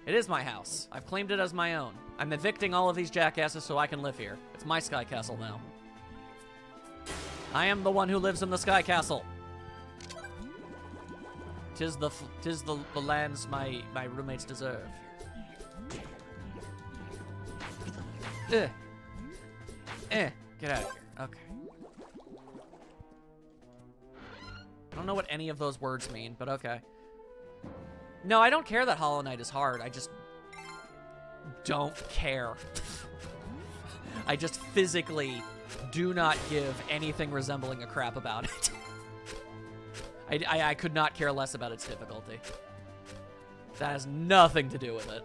It is my house. I've claimed it as my own. I'm evicting all of these jackasses so I can live here. It's my Sky Castle now. I am the one who lives in the Sky Castle. Tis the lands my roommates deserve. Get out of here. Okay. I don't know what any of those words mean, but okay. No, I don't care that Hollow Knight is hard. I just don't care. I just physically do not give anything resembling a crap about it. I could not care less about its difficulty. That has nothing to do with it.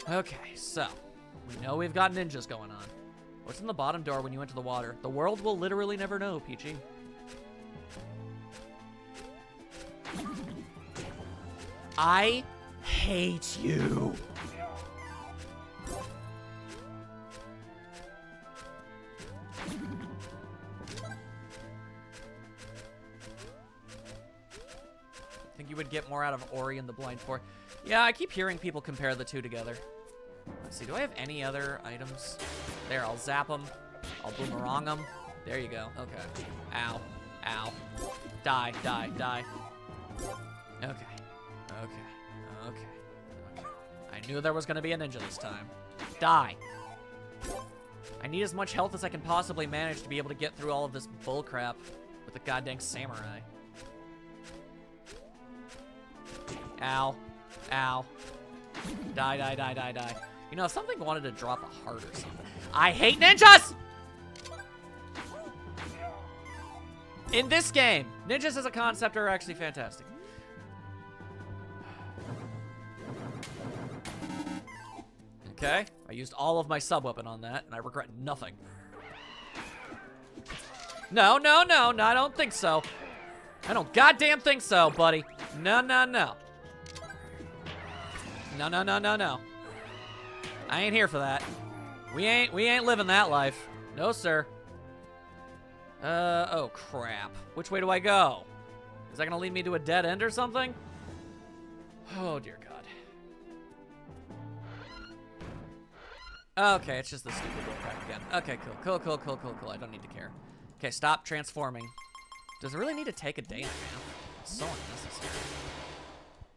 Okay, so we know we've got ninjas going on. What's in the bottom door when you enter the water? The world will literally never know, Peachy. I hate you. Think you would get more out of Ori and the Blind Forest? Yeah, I keep hearing people compare the two together. Let's see, do I have any other items? There, I'll zap them. I'll boomerang them. There you go. Okay. Ow. Ow. Die, die, die. Okay. Okay. I knew there was going to be a ninja this time. Die. I need as much health as I can possibly manage to be able to get through all of this bullcrap with the goddamn samurai. Ow. Ow. Die, die, die, die, die. You know, if something wanted to drop a heart or something. I hate ninjas! In this game, ninjas as a concept are actually fantastic. Okay, I used all of my sub-weapon on that, and I regret nothing. No, no, no, no, I don't think so. I don't goddamn think so, buddy. No, no, no. No, no, no, no, no. I ain't here for that. We ain't living that life. No, sir. Oh, crap. Which way do I go? Is that gonna lead me to a dead end or something? Oh, dear God. Okay, it's just the stupid bullcrap again. Okay, cool. I don't need to care. Okay, stop transforming. Does it really need to take a day and a half? It's so unnecessary.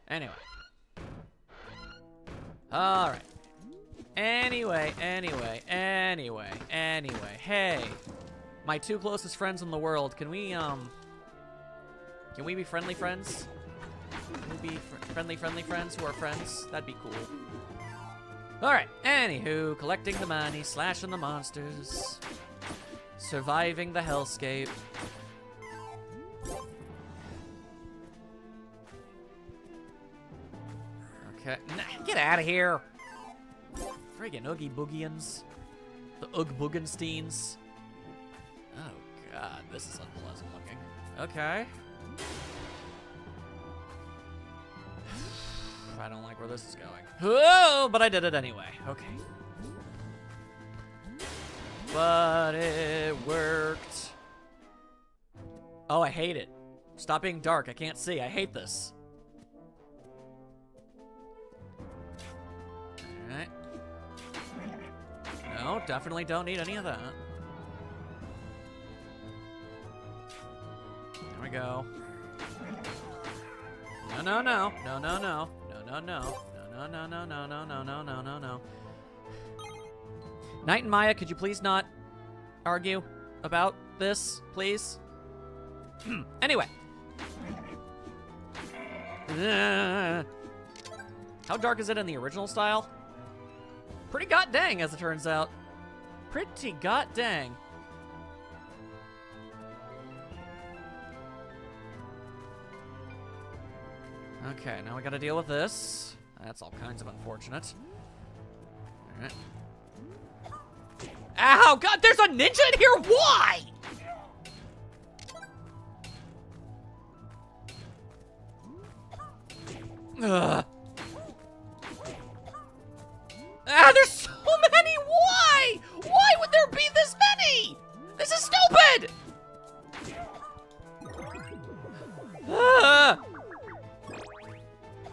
Anyway. Alright. Anyway. Hey. My two closest friends in the world, can we be friendly friends? Can we be friendly friends who are friends? That'd be cool. Alright, anywho, collecting the money, slashing the monsters, surviving the hellscape. Okay, nah, get out of here! Friggin' Oogie Boogians. The Oog Boogensteins. Oh God, this is unpleasant looking. Okay. I don't like where this is going. Oh, but I did it anyway. Okay. But it worked. Oh, I hate it. Stop being dark. I can't see. I hate this. Alright. No, definitely don't need any of that. There we go. No. Knight and Maya, could you please not argue about this, please? Anyway. How dark is it in the original style? Pretty god dang, as it turns out. Pretty god dang. Okay, now we gotta deal with this. That's all kinds of unfortunate. Alright. Ow, God, there's a ninja in here? Why? Ugh. Ah, there's so many! Why? Why would there be this many? This is stupid! Ah.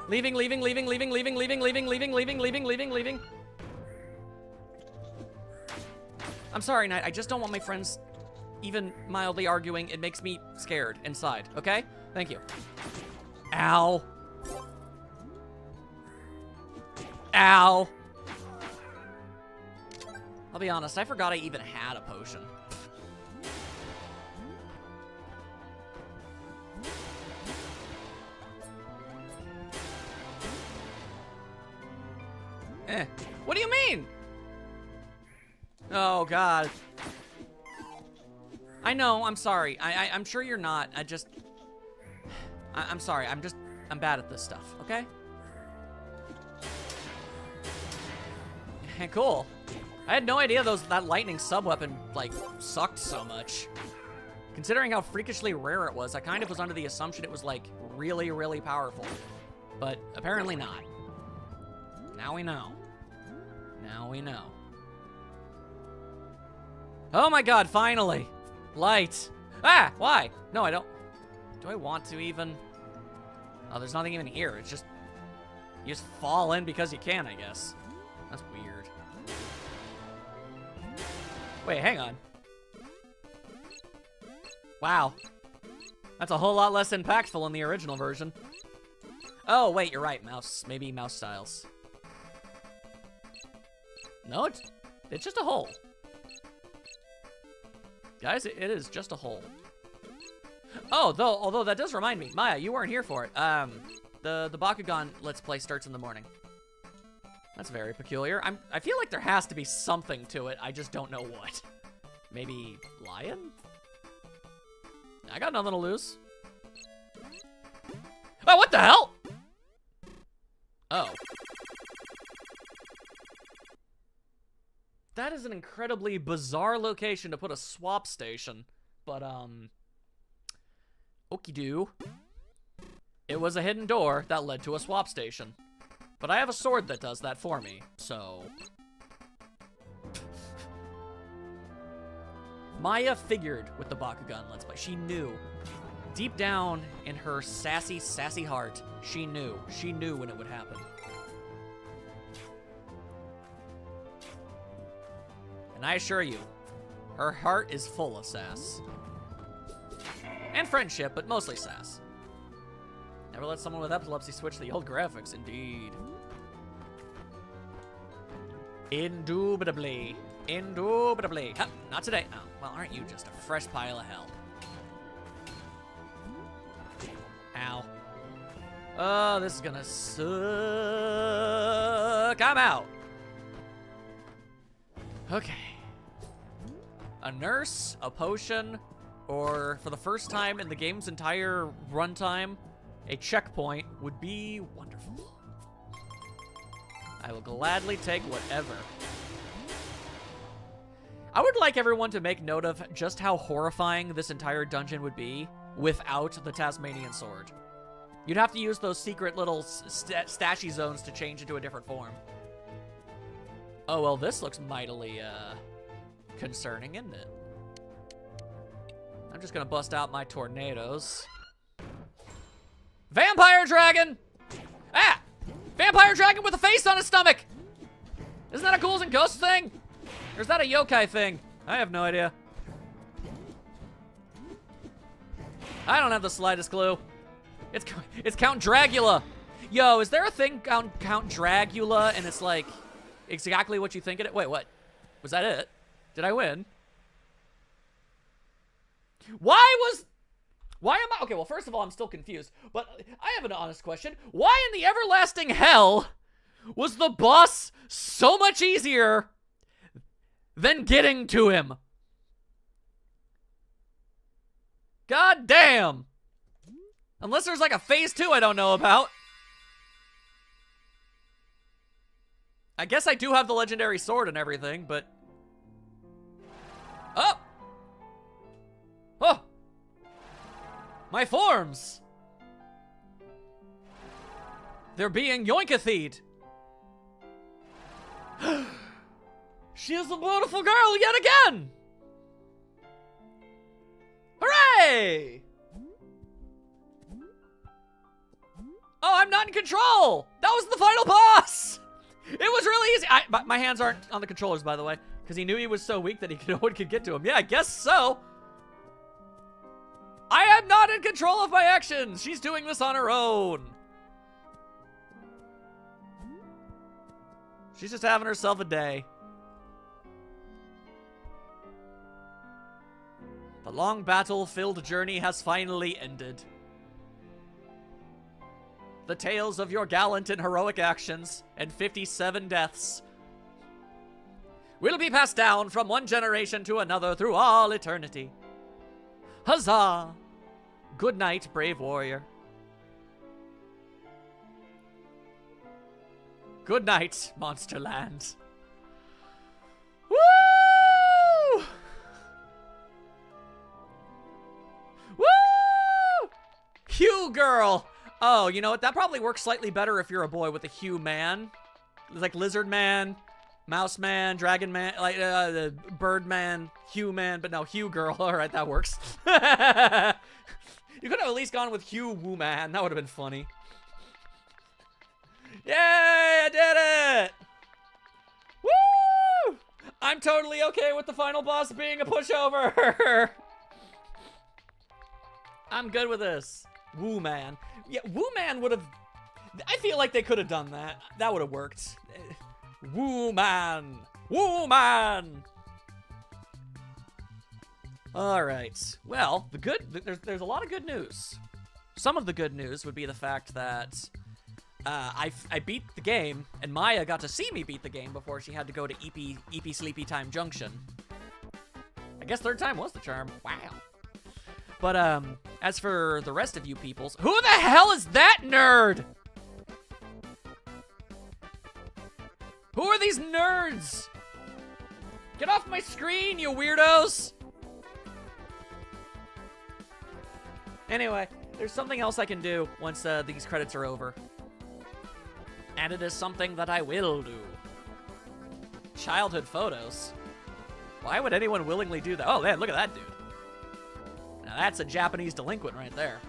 Leaving. I'm sorry, Knight. I just don't want my friends even mildly arguing. It makes me scared inside, okay? Thank you. Ow. Ow. I'll be honest, I forgot I even had a potion. What do you mean? Oh, God. I know, I'm sorry. I'm sure you're not. I'm sorry. I'm bad at this stuff, okay? Cool. I had no idea that lightning sub-weapon, like, sucked so much. Considering how freakishly rare it was, I kind of was under the assumption it was, like, really, really powerful. But apparently not. Now we know. Now we know. Oh my God, finally! Light! Ah! Why? No, I don't. Do I want to even? Oh, there's nothing even here. It's just, you just fall in because you can, I guess. That's weird. Wait, hang on. Wow. That's a whole lot less impactful in the original version. Oh, wait, you're right. Mouse. Maybe mouse styles. No, it's just a hole. Guys, it is just a hole. Oh, although that does remind me. Maya, you weren't here for it. The Bakugan Let's Play starts in the morning. That's very peculiar. I feel like there has to be something to it. I just don't know what. Maybe lion? I got nothing to lose. Oh, what the hell? Oh. That is an incredibly bizarre location to put a swap station. But, okie-doo. It was a hidden door that led to a swap station. But I have a sword that does that for me, so... Maya figured with the Bakugan Let's Play. She knew. Deep down in her sassy, sassy heart, she knew. She knew when it would happen. And I assure you, her heart is full of sass. And friendship, but mostly sass. Never let someone with epilepsy switch the old graphics, indeed. Indubitably. Indubitably. Huh, not today. Oh, well, aren't you just a fresh pile of hell? Ow. Oh, this is gonna suck. I'm out. Okay. A nurse, a potion, or for the first time in the game's entire runtime, a checkpoint would be wonderful. I will gladly take whatever. I would like everyone to make note of just how horrifying this entire dungeon would be without the Tasmanian sword. You'd have to use those secret little stashy zones to change into a different form. Oh, well, this looks mightily, concerning, isn't it? I'm just gonna bust out my tornadoes. Vampire dragon! Ah! Vampire dragon with a face on his stomach! Isn't that a Ghouls and Ghosts thing? Or is that a yokai thing? I have no idea. I don't have the slightest clue. It's Count Dragula. Yo, is there a thing Count Dragula and it's like exactly what you think it is? Wait, what? Was that it? Did I win? Why am I? Okay, well, first of all, I'm still confused. But I have an honest question. Why in the everlasting hell was the boss so much easier than getting to him? God damn. Unless there's like a phase 2 I don't know about. I guess I do have the legendary sword and everything, but... Oh! Oh! My forms! They're being yoinkathied. She is a beautiful girl yet again. Hooray! Oh, I'm not in control. That was the final boss. It was really easy. My hands aren't on the controllers, by the way, because he knew he was so weak that no one could get to him. Yeah, I guess so. I am not in control of my actions. She's doing this on her own. She's just having herself a day. The long battle-filled journey has finally ended. The tales of your gallant and heroic actions and 57 deaths will be passed down from one generation to another through all eternity. Huzzah! Good night, brave warrior. Good night, Monsterland. Woo! Woo! Hugh girl. Oh, you know what? That probably works slightly better if you're a boy with a Hugh man. Like Lizard Man, Mouse Man, Dragon Man, like the Bird Man, Hugh Man, but no, Hugh girl. All right, that works. You could have at least gone with Hugh Woo Man. That would have been funny. Yay, I did it! Woo! I'm totally okay with the final boss being a pushover. I'm good with this. Woo Man. Yeah, Woo Man would have... I feel like they could have done that. That would have worked. Woo Man. Woo Man. All right. Well, there's a lot of good news. Some of the good news would be the fact that I beat the game, and Maya got to see me beat the game before she had to go to EP Sleepy Time Junction. I guess third time was the charm. Wow. But as for the rest of you peoples, who the hell is that nerd? Who are these nerds? Get off my screen, you weirdos! Anyway, there's something else I can do once these credits are over. And it is something that I will do. Childhood photos. Why would anyone willingly do that? Oh, man, look at that dude. Now that's a Japanese delinquent right there.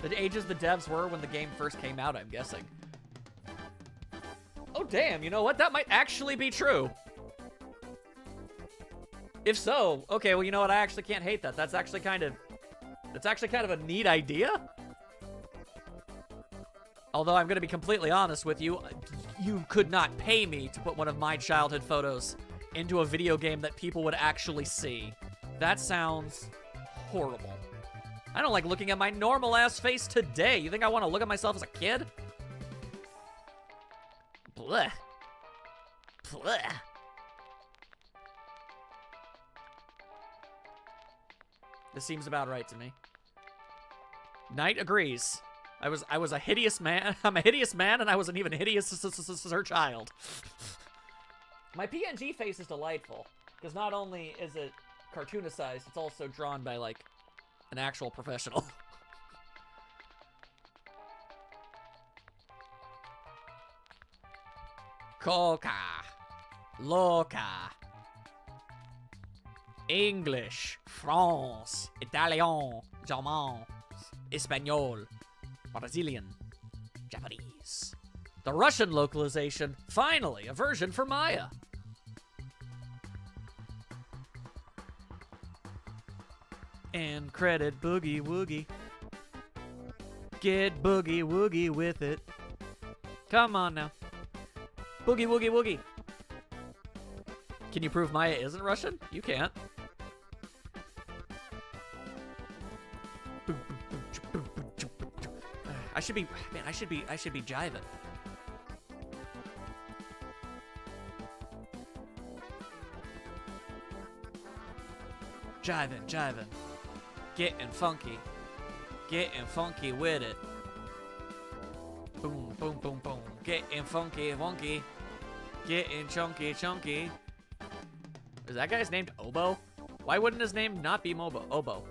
The ages the devs were when the game first came out, I'm guessing. Oh, damn, you know what? That might actually be true. If so, okay, well, you know what? I actually can't hate that. That's actually kind of a neat idea. Although I'm going to be completely honest with you, you could not pay me to put one of my childhood photos into a video game that people would actually see. That sounds horrible. I don't like looking at my normal-ass face today. You think I want to look at myself as a kid? Blech. Blech. This seems about right to me. Knight agrees. I was a hideous man. I'm a hideous man, and I was an even hideous child. My PNG face is delightful, because not only is it cartoonicized, it's also drawn by, like, an actual professional. Coca. Loca. English. France. Italian. German. Espanol. Brazilian. Japanese. The Russian localization. Finally, a version for Maya. And credit Boogie Woogie. Get Boogie Woogie with it. Come on now. Boogie Woogie Woogie. Can you prove Maya isn't Russian? You can't. I should be jiving. Jiving. Getting funky. Getting funky with it. Boom, boom, boom, boom. Getting funky. Getting chunky. Is that guy's named Obo? Why wouldn't his name not be Obo?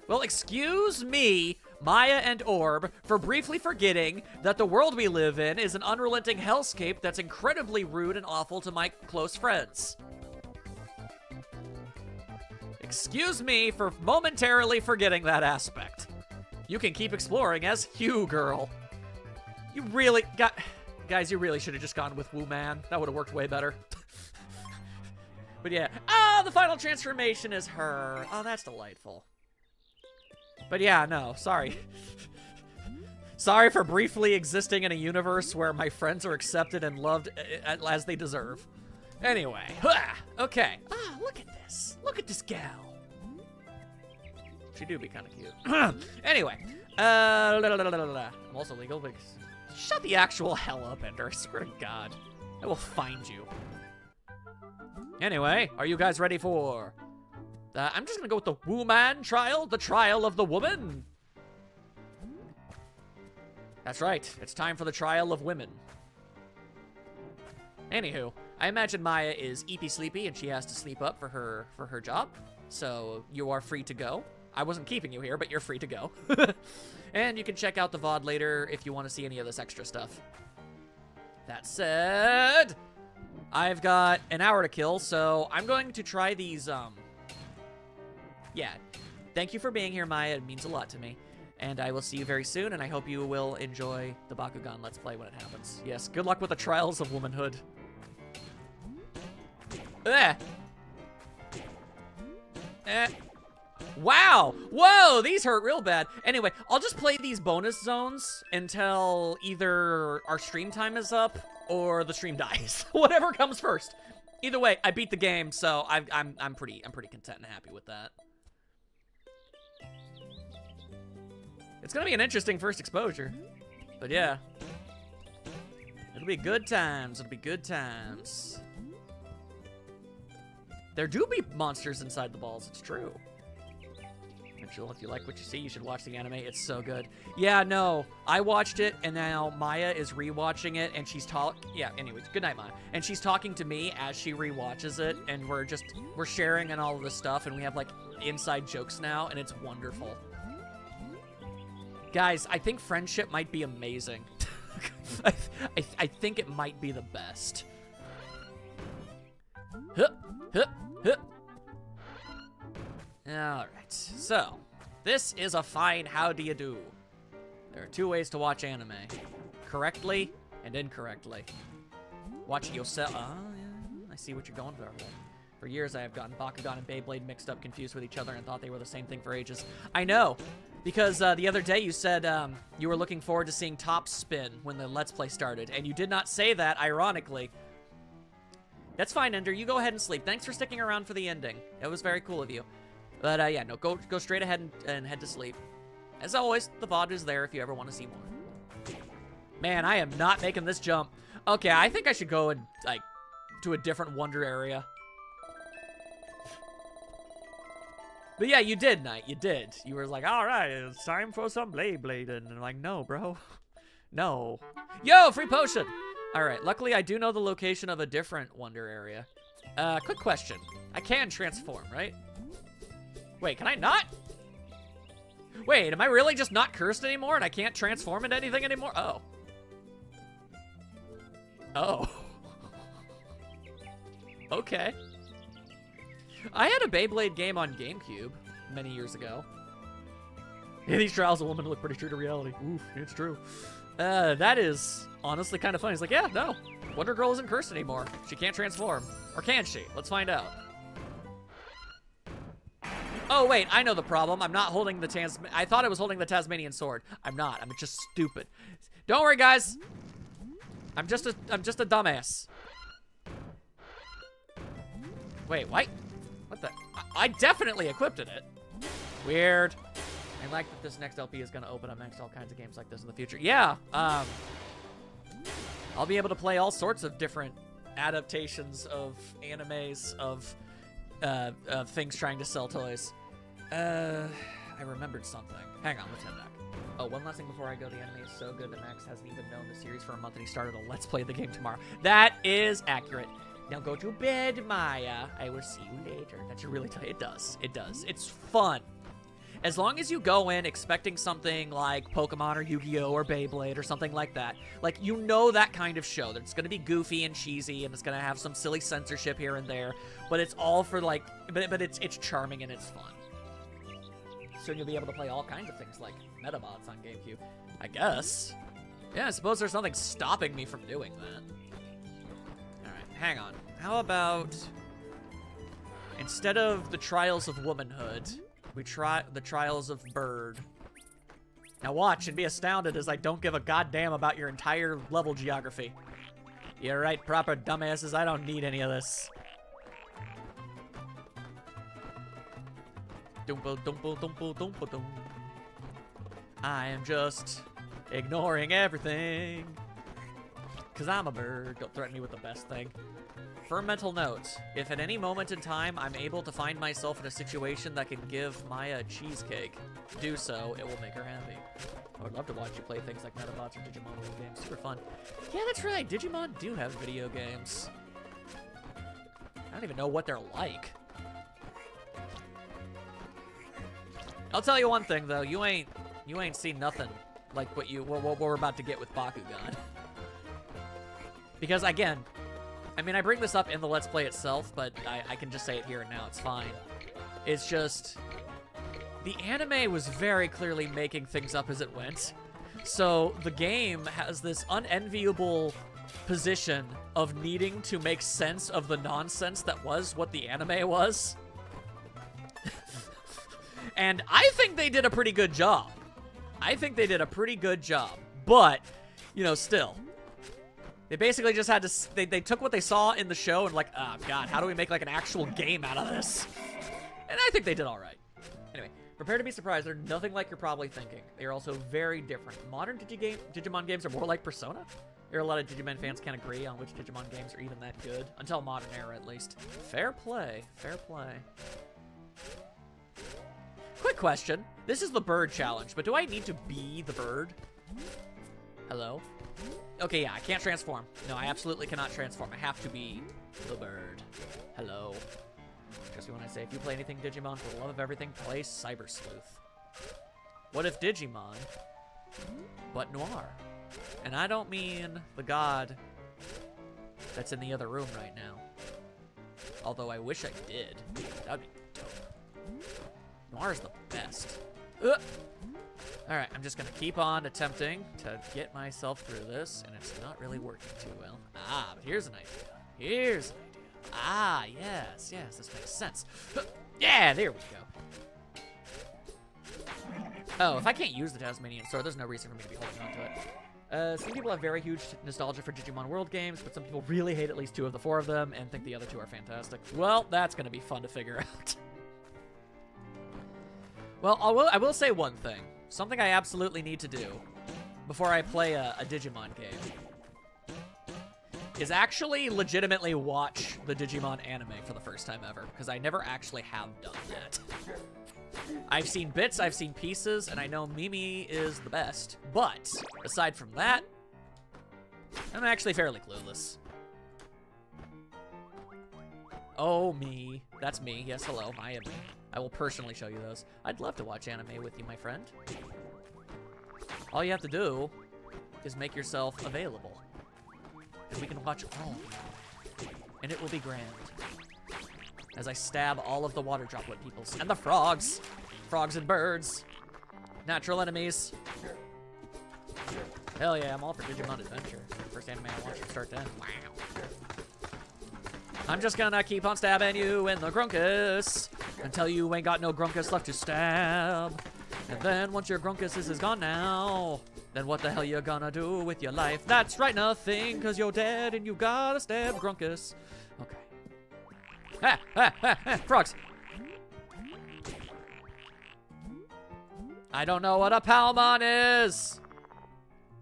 Well, excuse me, Maya and Orb for briefly forgetting that the world we live in is an unrelenting hellscape that's incredibly rude and awful to my close friends. Excuse me for momentarily forgetting that aspect. You can keep exploring as Hugh Girl. You really got... Guys, you really should have just gone with Woo Man. That would have worked way better. But yeah. Oh, the final transformation is her. Oh, that's delightful. But yeah, no, sorry. Sorry for briefly existing in a universe where my friends are accepted and loved as they deserve. Anyway, okay. Ah, look at this. Look at this gal. She do be kind of cute. Anyway, I'm also legal because... Shut the actual hell up, Ender. I swear to God. I will find you. Anyway, are you guys ready for... I'm just gonna go with the Woo-Man trial, the trial of the woman. That's right. It's time for the trial of women. Anywho, I imagine Maya is eepy sleepy and she has to sleep up for her job. So you are free to go. I wasn't keeping you here, but you're free to go. And you can check out the VOD later if you want to see any of this extra stuff. That said, I've got an hour to kill, so I'm going to try these, yeah. Thank you for being here, Maya. It means a lot to me. And I will see you very soon, and I hope you will enjoy the Bakugan Let's Play when it happens. Yes, good luck with the trials of womanhood. Wow! Whoa! These hurt real bad. Anyway, I'll just play these bonus zones until either our stream time is up or the stream dies. Whatever comes first. Either way, I beat the game, so I'm pretty content and happy with that. It's gonna be an interesting first exposure, but yeah, it'll be good times. It'll be good times. There do be monsters inside the balls. It's true. Mitchell, if you like what you see, you should watch the anime. It's so good. Yeah, no, I watched it, and now Maya is rewatching it, and she's yeah, anyways, good night, Maya. And she's talking to me as she rewatches it, and we're sharing and all of this stuff, and we have, like, inside jokes now, and it's wonderful. Guys, I think friendship might be amazing. I think it might be the best. Alright, so, this is a fine how do you do. There are two ways to watch anime. Correctly and incorrectly. Watch it yourself. Oh, yeah, I see what you're going for. For years, I have gotten Bakugan and Beyblade mixed up, confused with each other, and thought they were the same thing for ages. I know, because the other day you said you were looking forward to seeing Top Spin when the Let's Play started, and you did not say that, ironically. That's fine, Ender. You go ahead and sleep. Thanks for sticking around for the ending. It was very cool of you. But, yeah, no, go straight ahead and head to sleep. As always, the VOD is there if you ever want to see more. Man, I am not making this jump. Okay, I think I should go and, like, to a different Wonder area. But yeah, you did, Knight. You did. You were like, all right, it's time for some Beyblade. And I'm like, no, bro. No. Yo, free potion. All right, luckily I do know the location of a different Wonder area. Quick question. I can transform, right? Wait, can I not? Wait, am I really just not cursed anymore and I can't transform into anything anymore? Oh. Oh. Okay. I had a Beyblade game on GameCube many years ago. Yeah, these trials of women look pretty true to reality. Oof, it's true. That is honestly kind of funny. It's like, yeah, no. Wonder Girl isn't cursed anymore. She can't transform. Or can she? Let's find out. Oh, wait, I know the problem. I'm not holding the I thought I was holding the Tasmanian sword. I'm not. I'm just stupid. Don't worry, guys. I'm just a dumbass. Wait, what? What the? I definitely equipped it. Weird. I like that this next LP is going to open up next all kinds of games like this in the future. Yeah, I'll be able to play all sorts of different adaptations of animes, of things trying to sell toys. I remembered something. Hang on, let's head back. Oh, one last thing before I go. The anime is so good that Max hasn't even known the series for a month and he started a Let's Play the game tomorrow. That is accurate. Now go to bed, Maya. I will see you later. That should really tell you. It does. It does. It's fun. As long as you go in expecting something like Pokemon or Yu-Gi-Oh! Or Beyblade or something like that, like, you know that kind of show. That it's going to be goofy and cheesy, and it's going to have some silly censorship here and there, but it's all for, like, but it's charming and it's fun. Soon you'll be able to play all kinds of things like Metabots on GameCube, I guess. Yeah, I suppose there's nothing stopping me from doing that. Alright, hang on. How about, instead of the Trials of Womanhood, we try the Trials of Bird. Now watch and be astounded as I don't give a goddamn about your entire level geography. You're right, proper dumbasses, I don't need any of this. Dumpo, dumpo, dumpo, dumpo, dum. I am just ignoring everything. Cause I'm a bird. Don't threaten me with the best thing. For a mental note, if at any moment in time I'm able to find myself in a situation that can give Maya a cheesecake, do so, it will make her happy. I would love to watch you play things like Metabots or Digimon video games. Super fun. Yeah, that's right. Digimon do have video games. I don't even know what they're like. I'll tell you one thing though, you ain't seen nothing like what we're about to get with Bakugan. Because again, I mean, I bring this up in the Let's Play itself, but I can just say it here and now, it's fine. It's just, the anime was very clearly making things up as it went. So the game has this unenviable position of needing to make sense of the nonsense that was what the anime was. And I think they did a pretty good job. I think they did a pretty good job. But, you know, still. They basically just had to, they took what they saw in the show and like, oh god, how do we make like an actual game out of this? And I think they did all right. Anyway, prepare to be surprised. They're nothing like you're probably thinking. They are also very different. Modern Digimon games are more like Persona. There are a lot of Digimon fans can't agree on which Digimon games are even that good. Until modern era, at least. Fair play. Fair play. Quick question. This is the bird challenge, but do I need to be the bird? Hello? Okay, yeah, I can't transform. No, I absolutely cannot transform. I have to be the bird. Hello. Just when I say, if you play anything Digimon for the love of everything, play Cyber Sleuth. What if Digimon, but Noir? And I don't mean the god that's in the other room right now. Although I wish I did. That'd be dope. Noir's the best. Alright, I'm just gonna keep on attempting to get myself through this, and it's not really working too well. Ah, but here's an idea. Here's an idea. Ah, yes, this makes sense. Yeah, there we go. Oh, if I can't use the Tasmanian sword, there's no reason for me to be holding on to it. Some people have very huge nostalgia for Digimon World games, but some people really hate at least 2 of the 4 of them and think the other 2 are fantastic. Well, that's gonna be fun to figure out. Well, I will say one thing. Something I absolutely need to do before I play a Digimon game is actually legitimately watch the Digimon anime for the first time ever, because I never actually have done that. I've seen bits, I've seen pieces, and I know Mimi is the best, but aside from that, I'm actually fairly clueless. Oh, me. That's me. Yes, hello. I am me. I will personally show you those. I'd love to watch anime with you, my friend. All you have to do is make yourself available. And we can watch all of them. And it will be grand. As I stab all of the water droplet peoples. And the frogs! Frogs and birds. Natural enemies. Hell yeah, I'm all for Digimon Adventure. First anime I watched from start to end. Wow. I'm just gonna keep on stabbing you in the Grunkus until you ain't got no Grunkus left to stab. And then once your Grunkus is gone now, then what the hell you gonna do with your life? That's right, nothing, cause you're dead and you gotta stab Grunkus. Okay. Ah, ah, ah, ah, frogs. I don't know what a Palmon is.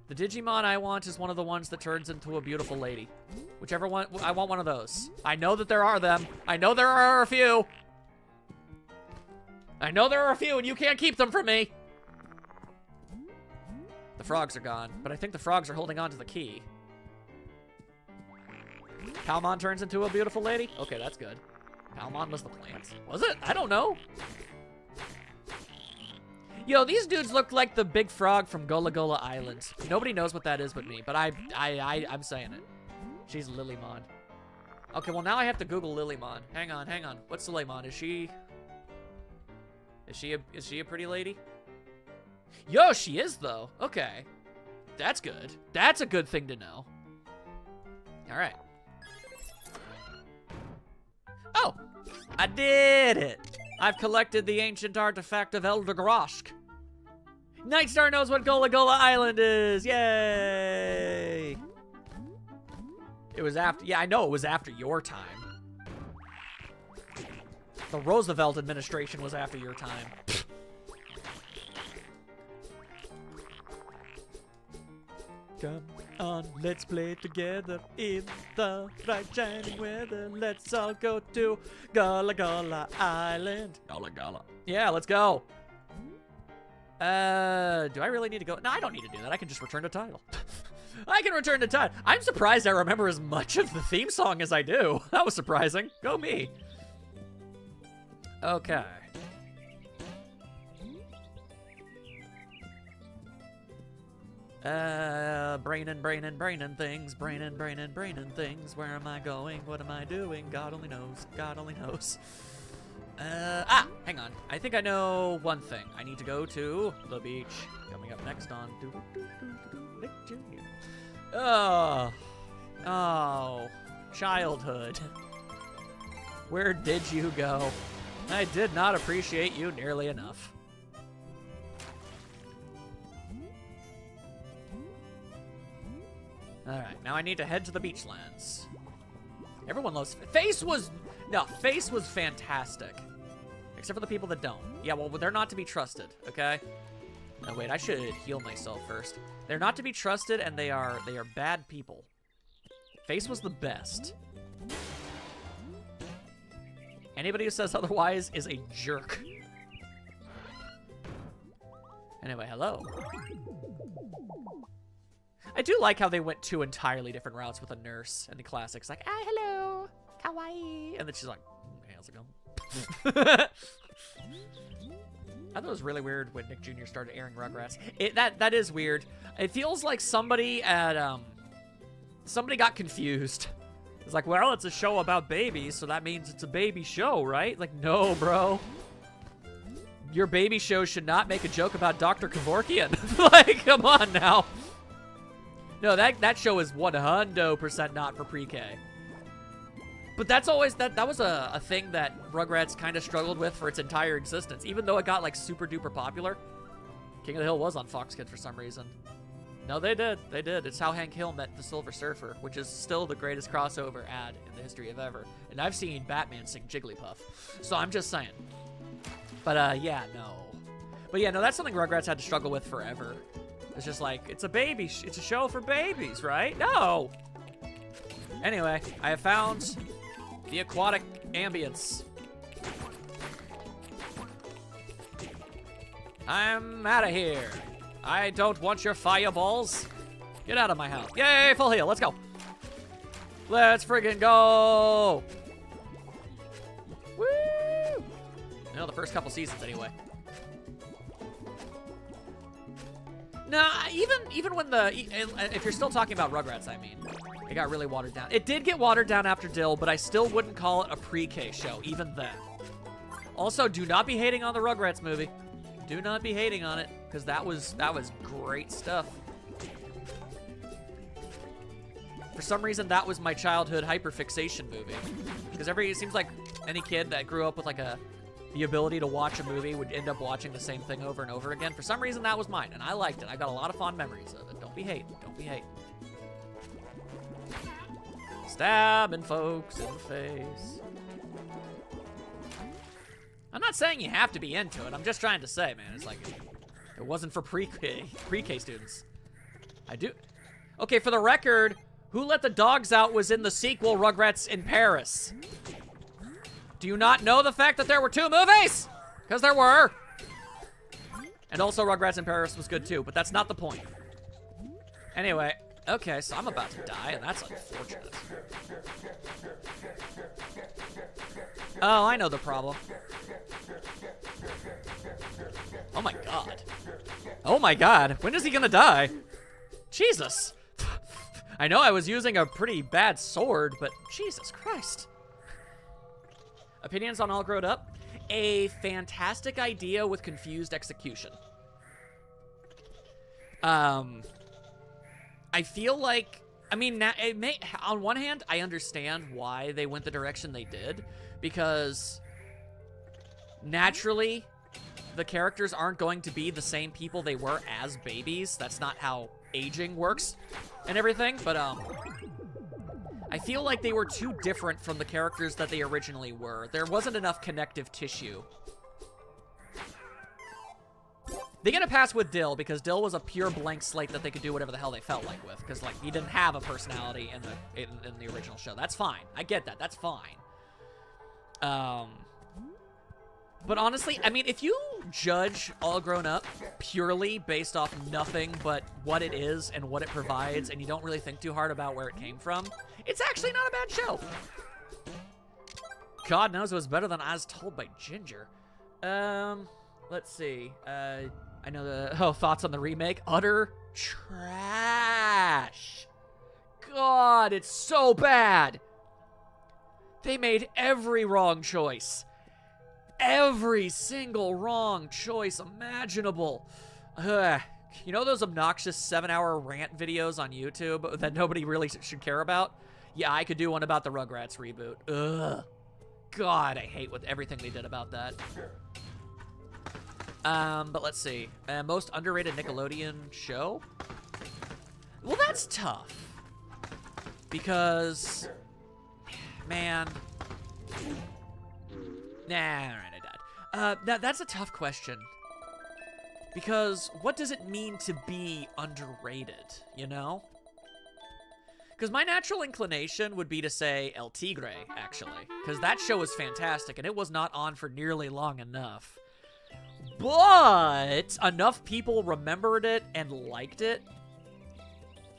The Digimon I want is one of the ones that turns into a beautiful lady. Whichever one, I want one of those. I know that there are them. I know there are a few. I know there are a few and you can't keep them from me. The frogs are gone, but I think the frogs are holding on to the key. Palmon turns into a beautiful lady? Okay, that's good. Palmon was the plant. Was it? I don't know. Yo, these dudes look like the big frog from Gola Gola Island. Nobody knows what that is but me, but I'm saying it. She's Lilymon. Okay, well now I have to Google Lilymon. Hang on. What's Lilymon? Is she a pretty lady? Yo, she is though. Okay. That's good. That's a good thing to know. All right. Oh, I did it. I've collected the ancient artifact of Elder Groshk. Nightstar knows what Gola Gola Island is. Yay. It was after, yeah, I know it was after your time. The Roosevelt administration was after your time. Come on, let's play together in the bright shining weather. Let's all go to Gola Gola Island. Gola Gola. Yeah, let's go. Do I really need to go? No, I don't need to do that. I can just return to title. I can return to title. I'm surprised I remember as much of the theme song as I do. That was surprising. Go me. Okay. Braining things. Braining things. Where am I going? What am I doing? God only knows. God only knows. Hang on. I think I know one thing. I need to go to the beach. Coming up next on Nick Jr. Oh, childhood. Where did you go? I did not appreciate you nearly enough. Alright, now I need to head to the beachlands. Everyone loves Face was fantastic. Except for the people that don't. Yeah, well, they're not to be trusted, okay? No, wait, I should heal myself first. They're not to be trusted, and they are bad people. Face was the best. Anybody who says otherwise is a jerk. Anyway, hello. I do like how they went two entirely different routes with a nurse in the classics. Like, hello, kawaii. And then she's like, hey, how's it going? I thought it was really weird when Nick Jr. started airing Rugrats. That is weird. It feels like somebody at, somebody got confused. It's like, well, it's a show about babies, so that means it's a baby show, right? Like, no, bro. Your baby show should not make a joke about Dr. Kevorkian. Like, come on now. No, that show is 100% not for pre-K. But that's always, that was a thing that Rugrats kind of struggled with for its entire existence. Even though it got, like, super duper popular. King of the Hill was on Fox Kids for some reason. No, they did. They did. It's how Hank Hill met the Silver Surfer, which is still the greatest crossover ad in the history of ever. And I've seen Batman sing Jigglypuff. So I'm just saying. But, yeah, no. But, yeah, no, that's something Rugrats had to struggle with forever. It's just like, it's a show for babies, right? No! Anyway, I have found the aquatic ambience. I'm out of here. I don't want your fireballs. Get out of my house. Yay, full heal. Let's go. Let's friggin' go. Woo! You know, the first couple seasons anyway. No, even when if you're still talking about Rugrats, I mean, it got really watered down. It did get watered down after Dill, but I still wouldn't call it a pre-K show, even then. Also, do not be hating on the Rugrats movie. Do not be hating on it, because that was great stuff. For some reason, that was my childhood hyperfixation movie. Because it seems like any kid that grew up with like the ability to watch a movie would end up watching the same thing over and over again. For some reason, that was mine, and I liked it. I got a lot of fond memories of it. Don't be hating. Don't be hating. Stabbing folks in the face. I'm not saying you have to be into it. I'm just trying to say, man, it's like, it wasn't for pre-K students. I do. Okay, for the record, Who Let the Dogs Out was in the sequel, Rugrats in Paris. Do you not know the fact that there were 2 movies? Because there were. And also Rugrats in Paris was good too, but that's not the point. Anyway, okay, so I'm about to die, and that's unfortunate. Oh, I know the problem. Oh my god. my god, when is he gonna die? Jesus. I know I was using a pretty bad sword, but Jesus Christ. Opinions on All Grown Up? A fantastic idea with confused execution. I feel like, I mean, on one hand, I understand why they went the direction they did, because naturally, the characters aren't going to be the same people they were as babies. That's not how aging works and everything, but I feel like they were too different from the characters that they originally were. There wasn't enough connective tissue. They get a pass with Dill because Dill was a pure blank slate that they could do whatever the hell they felt like with, because like he didn't have a personality in the original show. That's fine. I get that. That's fine. But honestly, I mean, if you judge All Grown Up purely based off nothing but what it is and what it provides, and you don't really think too hard about where it came from, it's actually not a bad show. God knows it was better than I was told by Ginger. Let's see. I know the thoughts on the remake. Utter trash. God, it's so bad. They made every wrong choice. Every single wrong choice imaginable. You know those obnoxious 7-hour rant videos on YouTube that nobody really should care about? Yeah, I could do one about the Rugrats reboot. Ugh. God, I hate everything they did about that. But let's see. Most underrated Nickelodeon show? Well, that's tough. Because, man. Nah, alright, I died. That's a tough question. Because what does it mean to be underrated, you know? Because my natural inclination would be to say El Tigre, actually. Because that show was fantastic, and it was not on for nearly long enough. But enough people remembered it and liked it.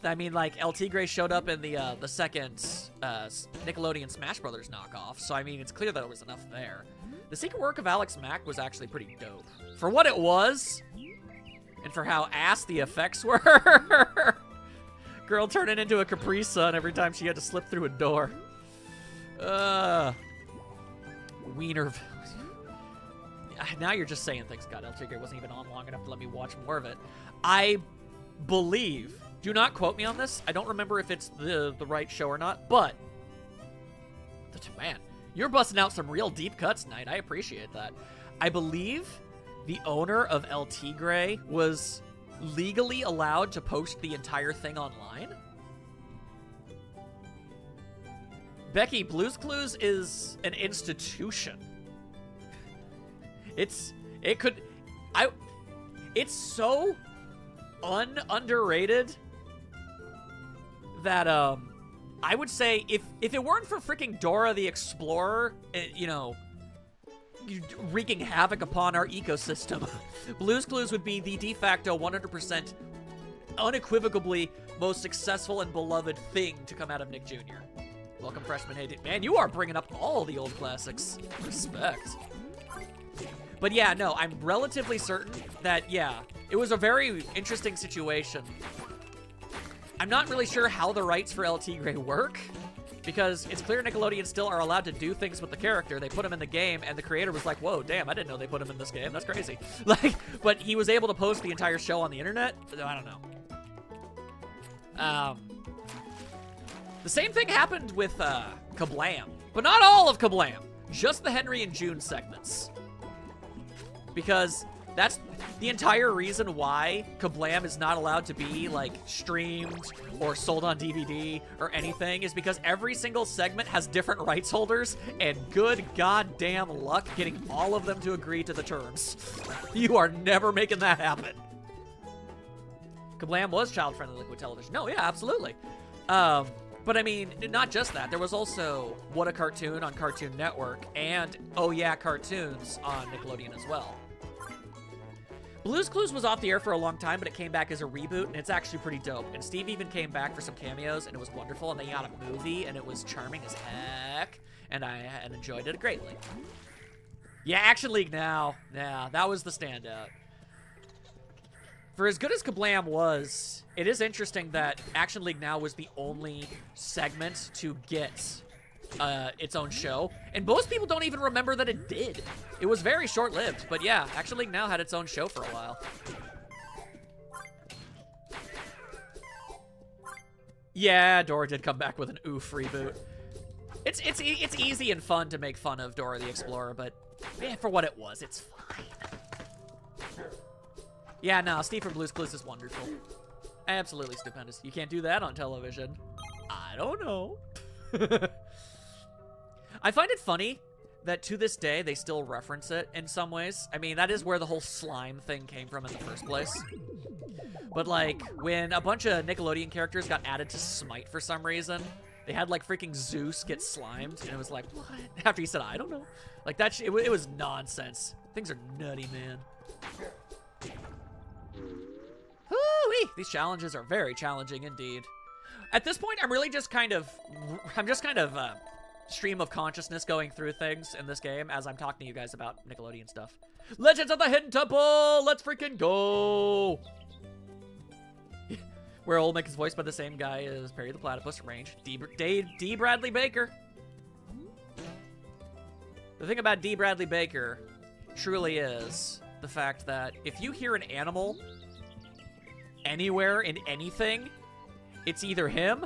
I mean, like, El Tigre showed up in the second Nickelodeon Smash Brothers knockoff, so I mean, it's clear that there was enough there. The secret work of Alex Mack was actually pretty dope. For what it was, and for how ass the effects were. Girl turning into a Capri Sun every time she had to slip through a door. Wiener. Now you're just saying things. God, El Tigre wasn't even on long enough to let me watch more of it. I believe, do not quote me on this, I don't remember if it's the right show or not, but, man, you're busting out some real deep cuts tonight. I appreciate that. I believe the owner of El Tigre was legally allowed to post the entire thing online. Becky, Blue's Clues is an institution. It's so underrated that I would say if it weren't for freaking Dora the Explorer, you know, wreaking havoc upon our ecosystem, Blue's Clues would be the de facto 100% unequivocally most successful and beloved thing to come out of Nick Jr. Welcome, freshman. Hey, man, you are bringing up all the old classics. Respect. But yeah, no, I'm relatively certain that, yeah, it was a very interesting situation. I'm not really sure how the rights for El Tigre work, because it's clear Nickelodeon still are allowed to do things with the character. They put him in the game, and the creator was like, whoa, damn, I didn't know they put him in this game. That's crazy. Like, but he was able to post the entire show on the internet? I don't know. The same thing happened with Kablam, but not all of Kablam. Just the Henry and June segments. Because that's the entire reason why Kablam is not allowed to be, like, streamed or sold on DVD or anything, is because every single segment has different rights holders, and good goddamn luck getting all of them to agree to the terms. You are never making that happen. Kablam was child-friendly liquid television. No, yeah, absolutely. But I mean, not just that. There was also What a Cartoon on Cartoon Network and Oh Yeah Cartoons on Nickelodeon as well. Blue's Clues was off the air for a long time, but it came back as a reboot, and it's actually pretty dope. And Steve even came back for some cameos, and it was wonderful, and they got a movie, and it was charming as heck, and I enjoyed it greatly. Yeah, Action League now. Yeah, that was the standout. For as good as Kablam was, it is interesting that Action League Now was the only segment to get its own show, and most people don't even remember that it did. It was very short-lived, but yeah, Action League Now had its own show for a while. Yeah, Dora did come back with an oof reboot. It's easy and fun to make fun of Dora the Explorer, but yeah, for what it was, it's fine. Yeah, no, Steve from Blue's Clues is wonderful. Absolutely stupendous. You can't do that on television. I don't know. I find it funny that to this day, they still reference it in some ways. I mean, that is where the whole slime thing came from in the first place. But, like, when a bunch of Nickelodeon characters got added to Smite for some reason, they had, like, freaking Zeus get slimed, and it was like, what? After he said, I don't know. Like, that it was nonsense. Things are nutty, man. Woo-wee! These challenges are very challenging indeed. At this point, I'm just kind of stream of consciousness going through things in this game as I'm talking to you guys about Nickelodeon stuff. Legends of the Hidden Temple! Let's freaking go! Where Olmec is voiced by the same guy as Perry the Platypus, Range. D. Bradley Baker. The thing about D. Bradley Baker truly is the fact that if you hear an animal anywhere in anything, it's either him,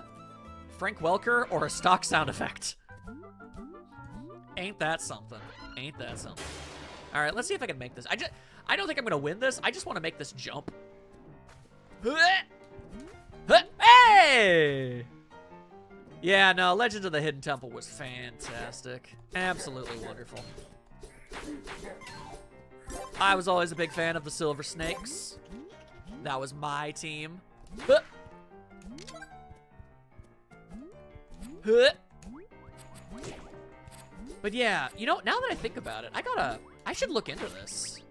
Frank Welker, or a stock sound effect. Ain't that something? Ain't that something? All right, let's see if I can make this. I don't think I'm gonna win this. I just want to make this jump. Hey! Yeah, no, Legends of the Hidden Temple was fantastic. Absolutely wonderful. I was always a big fan of the Silver Snakes. That was my team. But yeah, you know, now that I think about it, I should look into this.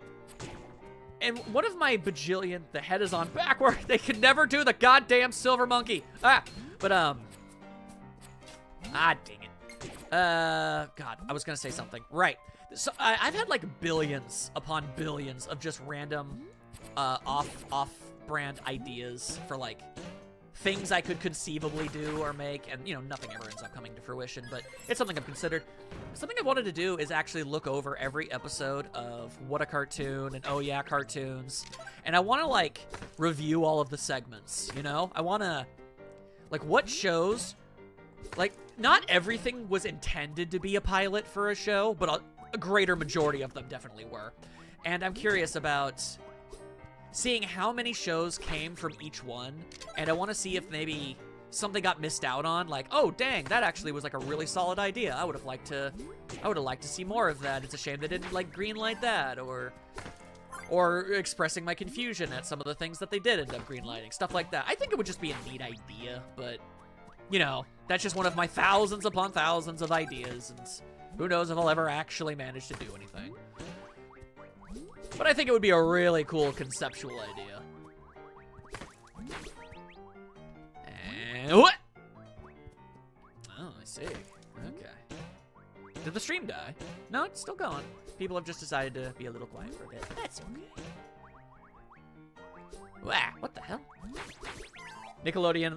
And one of my bajillion, the head is on backward. They can never do the goddamn silver monkey. But dang it. God, I was gonna say something. Right. So I've had like billions upon billions of just random, off-brand ideas for like things I could conceivably do or make, and you know, nothing ever ends up coming to fruition, but it's something I've considered. Something I wanted to do is actually look over every episode of What a Cartoon and Oh Yeah Cartoons, and I want to like review all of the segments, you know? I want to, like, what shows, like, not everything was intended to be a pilot for a show, but a greater majority of them definitely were. And I'm curious about seeing how many shows came from each one, and I want to see if maybe something got missed out on, like, oh dang, that actually was like a really solid idea. I would have liked to see more of that. It's a shame they didn't like greenlight that, or expressing my confusion at some of the things that they did end up greenlighting, stuff like that. I think it would just be a neat idea, but you know, that's just one of my thousands upon thousands of ideas, and who knows if I'll ever actually manage to do anything. But I think it would be a really cool conceptual idea. And what? Oh, I see. Okay. Did the stream die? No, it's still going. People have just decided to be a little quiet for a bit. That's okay. Wow, what the hell? Nickelodeon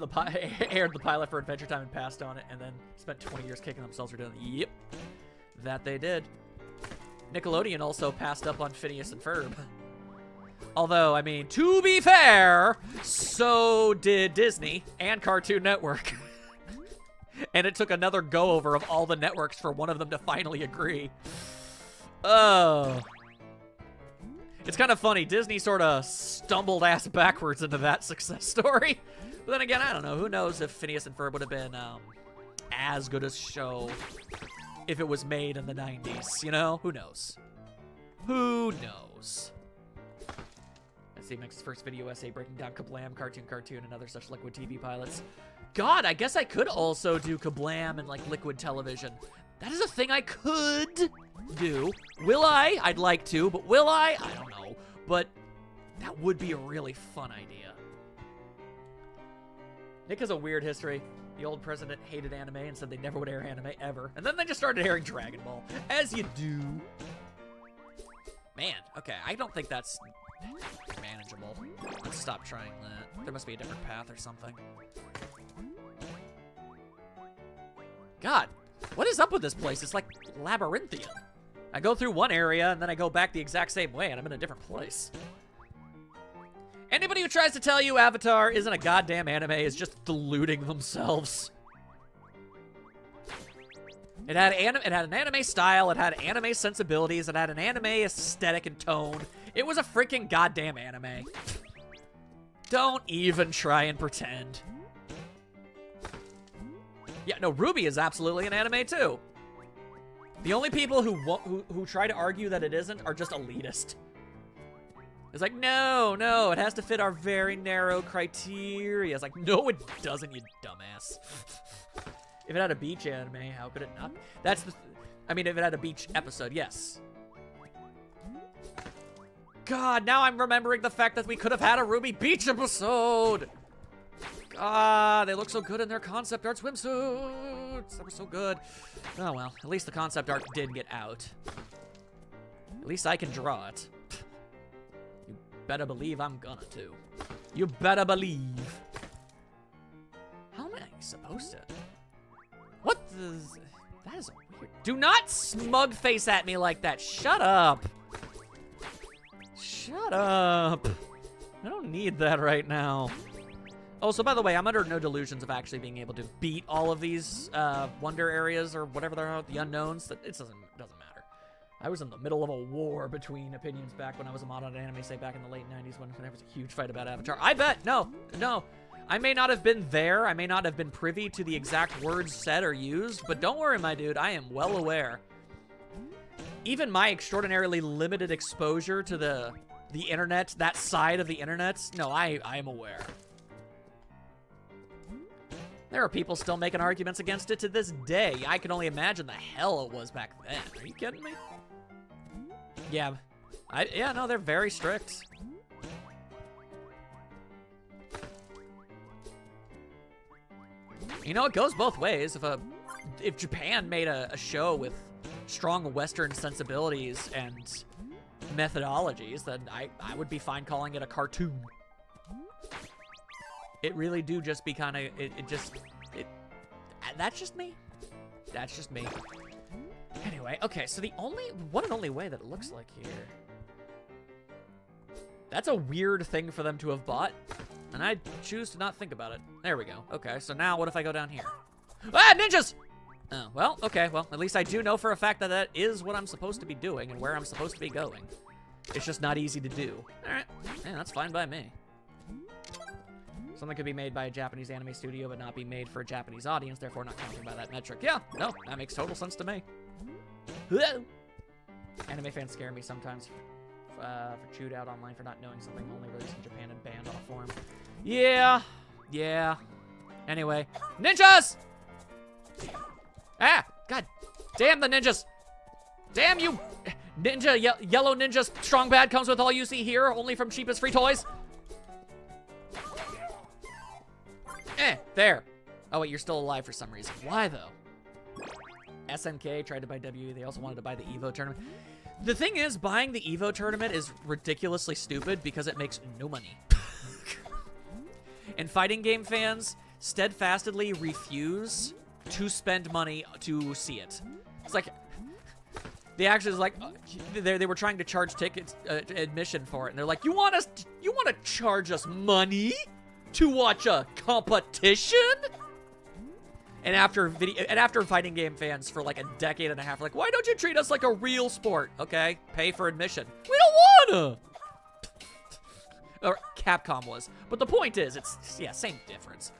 aired the pilot for Adventure Time and passed on it, and then spent 20 years kicking themselves for doing it. Yep, that they did. Nickelodeon also passed up on Phineas and Ferb. Although, I mean, to be fair, so did Disney and Cartoon Network. And it took another go-over of all the networks for one of them to finally agree. Oh. It's kind of funny. Disney sort of stumbled ass backwards into that success story. But then again, I don't know. Who knows if Phineas and Ferb would have been as good a show if it was made in the 90s, you know? Who knows? Who knows? Let's see, makes his first video essay breaking down Kablam, Cartoon, and other such Liquid TV pilots. God, I guess I could also do Kablam and, like, Liquid Television. That is a thing I could do. Will I? I'd like to, but will I? I don't know. But that would be a really fun idea. Nick has a weird history. The old president hated anime and said they never would air anime ever. And then they just started airing Dragon Ball. As you do. Man, okay, I don't think that's manageable. Let's stop trying that. There must be a different path or something. God, what is up with this place? It's like labyrinthian. I go through one area, and then I go back the exact same way, and I'm in a different place. Anybody who tries to tell you Avatar isn't a goddamn anime is just deluding themselves. It had an anime style, it had anime sensibilities, it had an anime aesthetic and tone. It was a freaking goddamn anime. Don't even try and pretend. Yeah, no, Ruby is absolutely an anime too. The only people who try to argue that it isn't are just elitist. It's like, no, it has to fit our very narrow criteria. It's like, no, it doesn't, you dumbass. If it had a beach anime, how could it not? I mean, if it had a beach episode, yes. God, now I'm remembering the fact that we could have had a Ruby Beach episode. God, they look so good in their concept art swimsuits. They were so good. Oh, well, at least the concept art did get out. At least I can draw it. You better believe I'm gonna, too. You better believe. How am I supposed to? What is... That is weird. Do not smug face at me like that. Shut up. Shut up. I don't need that right now. Oh, so by the way, I'm under no delusions of actually being able to beat all of these wonder areas or whatever they're the unknowns. It doesn't matter. I was in the middle of a war between opinions back when I was a mod on anime, say back in the late 90s when there was a huge fight about Avatar. I bet. No. I may not have been there. I may not have been privy to the exact words said or used, but don't worry, my dude. I am well aware. Even my extraordinarily limited exposure to the internet, that side of the internet, no, I am aware. There are people still making arguments against it to this day. I can only imagine the hell it was back then. Are you kidding me? Yeah. Yeah, no, they're very strict. You know, it goes both ways. If Japan made a show with strong Western sensibilities and methodologies, then I would be fine calling it a cartoon. It really do just be kind of, that's just me. That's just me. Anyway, okay, so the one and only way that it looks like here. That's a weird thing for them to have bought, and I choose to not think about it. There we go. Okay, so now what if I go down here? Ah, ninjas! Oh, well, okay, well, at least I do know for a fact that that is what I'm supposed to be doing and where I'm supposed to be going. It's just not easy to do. All right, yeah, that's fine by me. Something could be made by a Japanese anime studio but not be made for a Japanese audience, therefore not counting by that metric. Yeah, no, that makes total sense to me. Anime fans scare me sometimes for chewed out online for not knowing something only released in Japan and banned on a forum. Yeah. Anyway, ninjas! Ah, god damn the ninjas! Damn you! Yellow ninjas, strong bad comes with all you see here, only from cheapest free toys. There. Oh, wait, you're still alive for some reason. Why, though? SNK tried to buy WE. They also wanted to buy the EVO tournament. The thing is, buying the EVO tournament is ridiculously stupid because it makes no money. And fighting game fans steadfastly refuse to spend money to see it. It's like... They actually like they were trying to charge tickets admission for it, and they're like, you want to charge us money to watch a competition? And after fighting game fans for like a decade and a half, like, why don't you treat us like a real sport? Okay, pay for admission. We don't wanna. Or Capcom was, but the point is, it's same difference.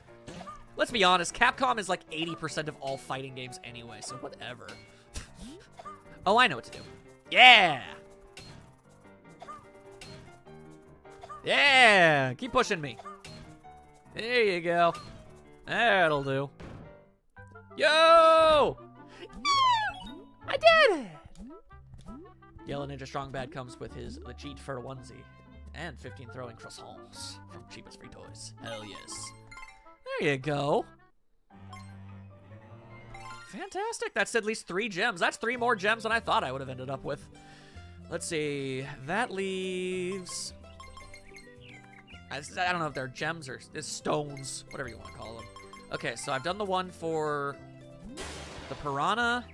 Let's be honest, Capcom is like 80% of all fighting games anyway, so whatever. Oh, I know what to do. Yeah! Yeah! Keep pushing me. There you go. That'll do. Yo! I did it! Yellow Ninja Strong Bad comes with his legit fur onesie and 15 throwing croissants from Cheapest Free Toys. Hell yes. There you go. Fantastic. That's at least 3 gems. That's 3 more gems than I thought I would have ended up with. Let's see. That leaves I don't know if they're gems or stones, whatever you want to call them. Okay, so I've done the one for the piranha,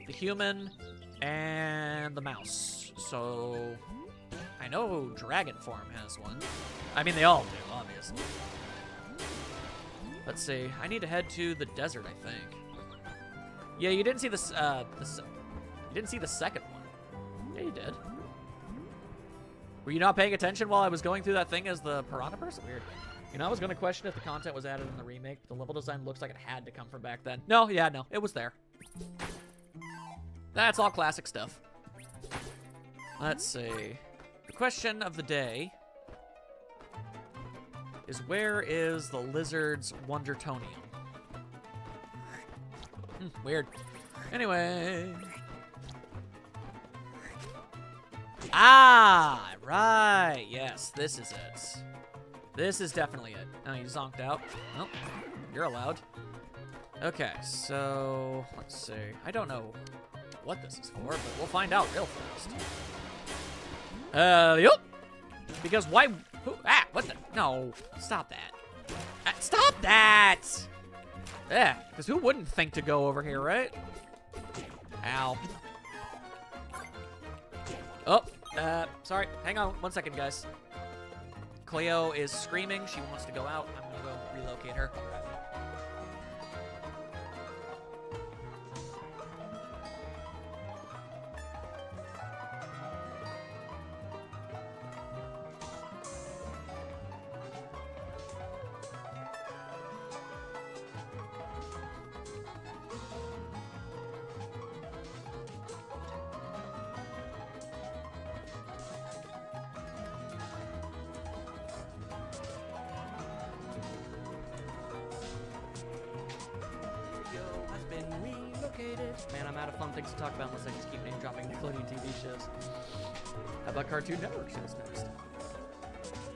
the human, and the mouse. So I know dragon form has one. I mean, they all do, obviously. Let's see. I need to head to the desert, I think. Yeah, you didn't see this. You didn't see the second one. Yeah, you did. Were you not paying attention while I was going through that thing as the piranha person? Weird. You know, I was going to question if the content was added in the remake. The level design looks like it had to come from back then. No, yeah, no. It was there. That's all classic stuff. Let's see. The question of the day is, where is the lizard's Wondertonium? Weird. Anyway. Ah, right. Yes, this is it. This is definitely it. Oh, you zonked out. Oh, you're allowed. Okay, so let's see. I don't know what this is for, but we'll find out real fast. Yup. Because why? What the? No, stop that. Stop that! Yeah, because who wouldn't think to go over here, right? Ow. Oh, sorry. Hang on 1 second, guys. Cleo is screaming. She wants to go out. I'm gonna go relocate her. Man, I'm out of fun things to talk about unless I just keep name dropping Nickelodeon TV shows. How about Cartoon Network shows next?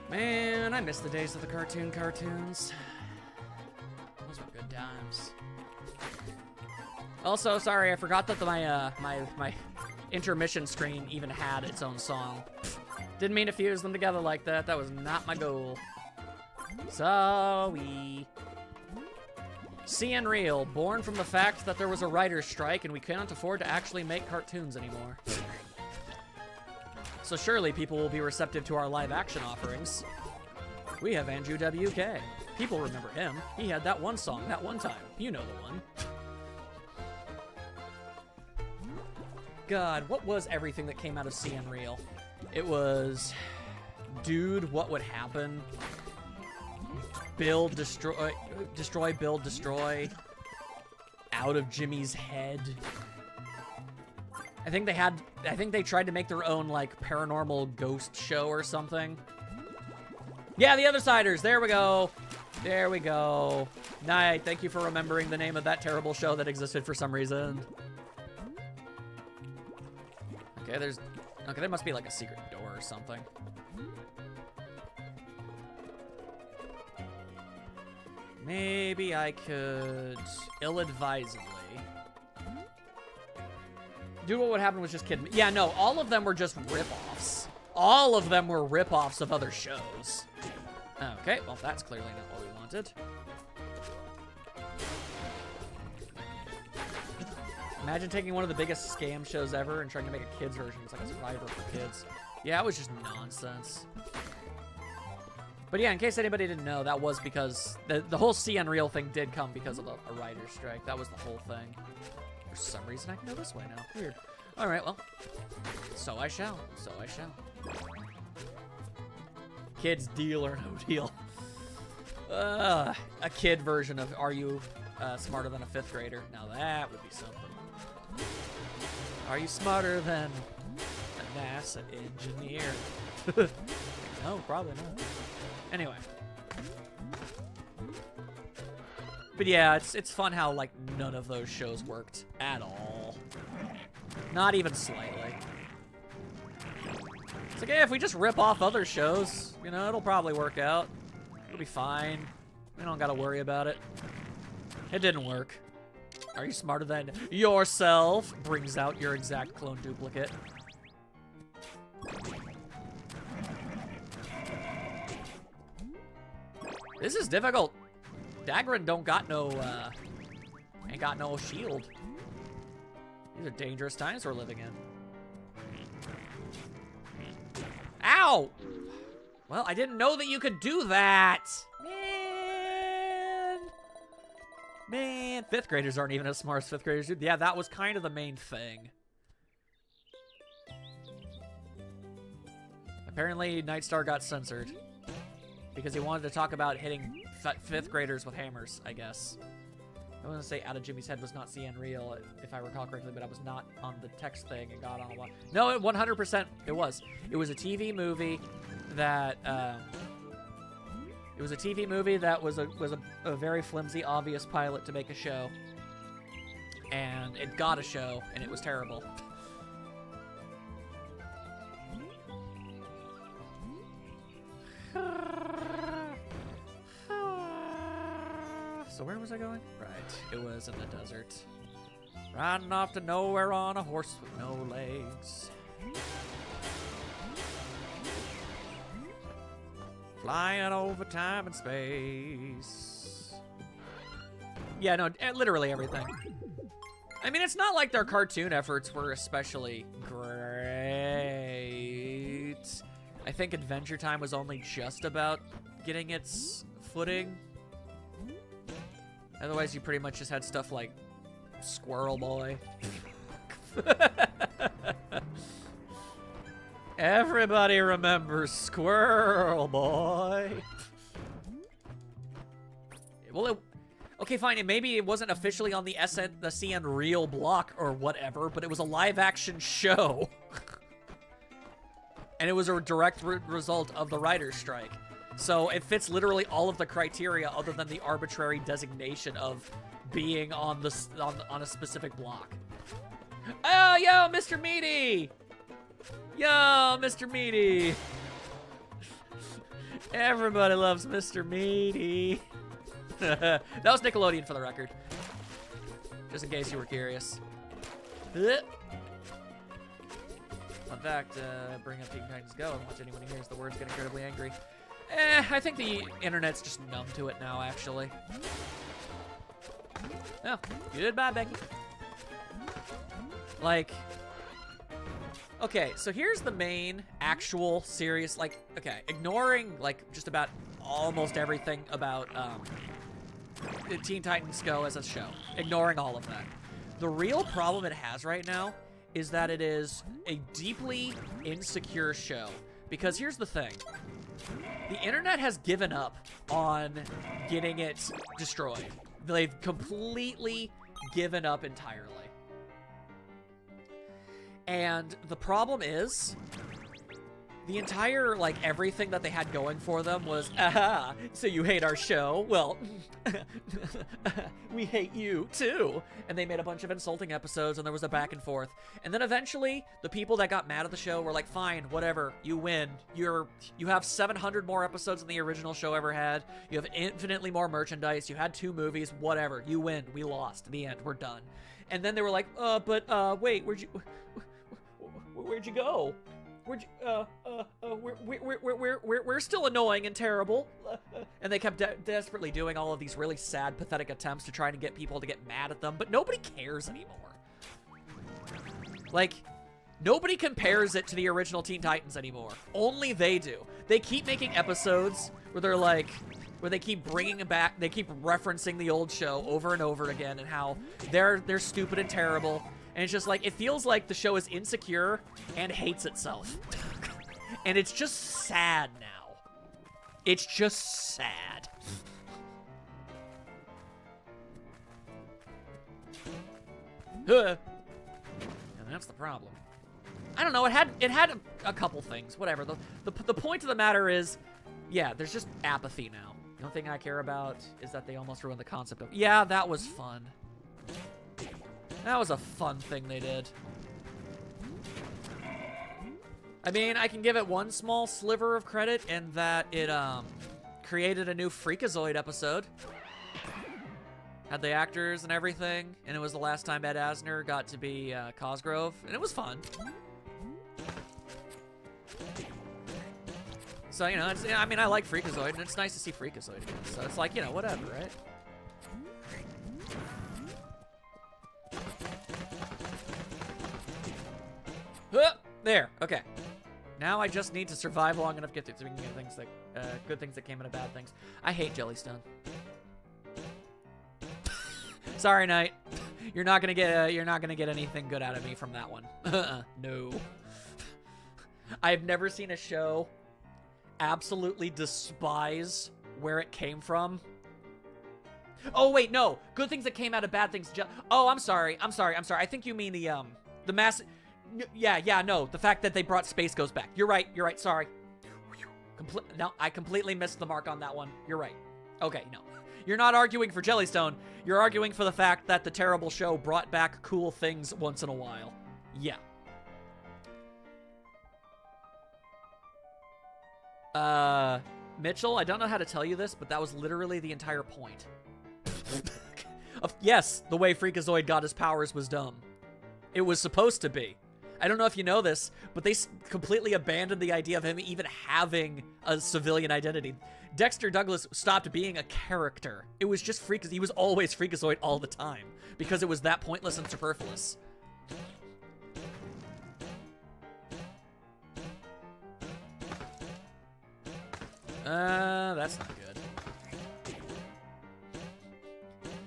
Man, I miss the days of the cartoons. Those were good times. Also, sorry, I forgot that my intermission screen even had its own song. Didn't mean to fuse them together like that. That was not my goal. Sorry. CN Real, born from the fact that there was a writer's strike and we couldn't afford to actually make cartoons anymore. So surely people will be receptive to our live action offerings. We have Andrew WK. People remember him. He had that one song that one time. You know the one. God, what was everything that came out of CN Real? It was, dude, what would happen? Build, destroy, build, destroy. Out of Jimmy's head. I think they tried to make their own, like, paranormal ghost show or something. Yeah, The Othersiders. There we go. There we go. Night. Thank you for remembering the name of that terrible show that existed for some reason. Okay, there must be, like, a secret door or something. Maybe I could ill-advisedly. Dude, what would happen was just kidding me. Yeah, no, all of them were just rip-offs. All of them were rip-offs of other shows. Okay, well, that's clearly not what we wanted. Imagine taking one of the biggest scam shows ever and trying to make a kids version. It's like a Survivor for kids. Yeah, it was just nonsense. But yeah, in case anybody didn't know, that was because the whole CN Real thing did come because of a writer's strike. That was the whole thing. For some reason, I can go this way now. Weird. All right, well, so I shall. So I shall. Kids deal or no deal. A kid version of Are You Smarter Than a Fifth Grader? Now that would be something. Are you smarter than a NASA engineer? No, probably not. Anyway. But yeah, it's fun how, like, none of those shows worked at all. Not even slightly. It's like, hey, if we just rip off other shows, you know, it'll probably work out. It'll be fine. We don't gotta worry about it. It didn't work. Are you smarter than yourself? Brings out your exact clone duplicate. This is difficult. Dagran don't got no, ain't got no shield. These are dangerous times we're living in. Ow! Well, I didn't know that you could do that. Man, 5th graders aren't even as smart as 5th graders do. Yeah, that was kind of the main thing. Apparently, Nightstar got censored because he wanted to talk about hitting 5th graders with hammers, I guess. I want to say Out of Jimmy's Head was not CN real, if I recall correctly, but I was not on the text thing and got on a lot. No, 100% it was. It was a TV movie that, it was a TV movie that was a very flimsy, obvious pilot to make a show. And it got a show, and it was terrible. So where was I going? Right, it was in the desert. Riding off to nowhere on a horse with no legs. Flying over time and space. Yeah, no, literally everything. I mean, it's not like their cartoon efforts were especially great. I think Adventure Time was only just about getting its footing. Otherwise, you pretty much just had stuff like Squirrel Boy. Everybody remembers Squirrel Boy. Well, okay, fine. Maybe it wasn't officially on the CN Real block or whatever, but it was a live-action show. And it was a direct result of the writer's strike. So it fits literally all of the criteria other than the arbitrary designation of being on a specific block. Oh, yo, Mr. Meaty! Yo, Mr. Meaty! Everybody loves Mr. Meaty. That was Nickelodeon for the record. Just in case you were curious. Fun fact, bring up Teen Titans Go and watch anyone who hears the words get incredibly angry. I think the internet's just numb to it now, actually. Oh, goodbye, Becky. Like, okay, so here's the main, actual, serious, like, okay, ignoring, like, just about almost everything about, Teen Titans Go as a show. Ignoring all of that. The real problem it has right now is that it is a deeply insecure show. Because here's the thing. The internet has given up on getting it destroyed. They've completely given up entirely. And the problem is, the entire, like, everything that they had going for them was, aha, so you hate our show? Well, we hate you, too. And they made a bunch of insulting episodes, and there was a back and forth. And then eventually, the people that got mad at the show were like, fine, whatever, you win. You have 700 more episodes than the original show ever had. You have infinitely more merchandise. You had 2 movies, whatever. You win. We lost. The end. We're done. And then they were like, wait, where'd you go? We're still annoying and terrible. And they kept desperately doing all of these really sad, pathetic attempts to try to get people to get mad at them, but nobody cares anymore. Like, nobody compares it to the original Teen Titans anymore. Only they do. They keep making episodes where they're like, where they keep bringing it back, they keep referencing the old show over and over again and how they're stupid and terrible. And it's just like, it feels like the show is insecure and hates itself. And it's just sad now. It's just sad. And that's the problem. I don't know, it had a couple things, whatever. The point of the matter is, yeah, there's just apathy now. The only thing I care about is that they almost ruined the concept of, yeah, that was fun. That was a fun thing they did. I mean, I can give it one small sliver of credit in that it created a new Freakazoid episode. Had the actors and everything, and it was the last time Ed Asner got to be Cosgrove, and it was fun. So, you know, it's, I mean, I like Freakazoid, and it's nice to see Freakazoid again. So it's like, you know, whatever, right? There, okay. Now I just need to survive long enough to get through things that, good things that came out of bad things. I hate Jellystone. Sorry, Knight. You're not gonna get anything good out of me from that one. No. I've never seen a show absolutely despise where it came from. Oh wait, no. Good things that came out of bad things. Oh, I'm sorry. I think you mean the mass. Yeah, no. The fact that they brought Space Ghost back. You're right. Sorry. No, I completely missed the mark on that one. You're right. Okay, no. You're not arguing for Jellystone. You're arguing for the fact that the terrible show brought back cool things once in a while. Yeah. Mitchell, I don't know how to tell you this, but that was literally the entire point. Yes, the way Freakazoid got his powers was dumb. It was supposed to be. I don't know if you know this, but they completely abandoned the idea of him even having a civilian identity. Dexter Douglas stopped being a character. It was just Freakazoid. He was always Freakazoid all the time because it was that pointless and superfluous. That's not good.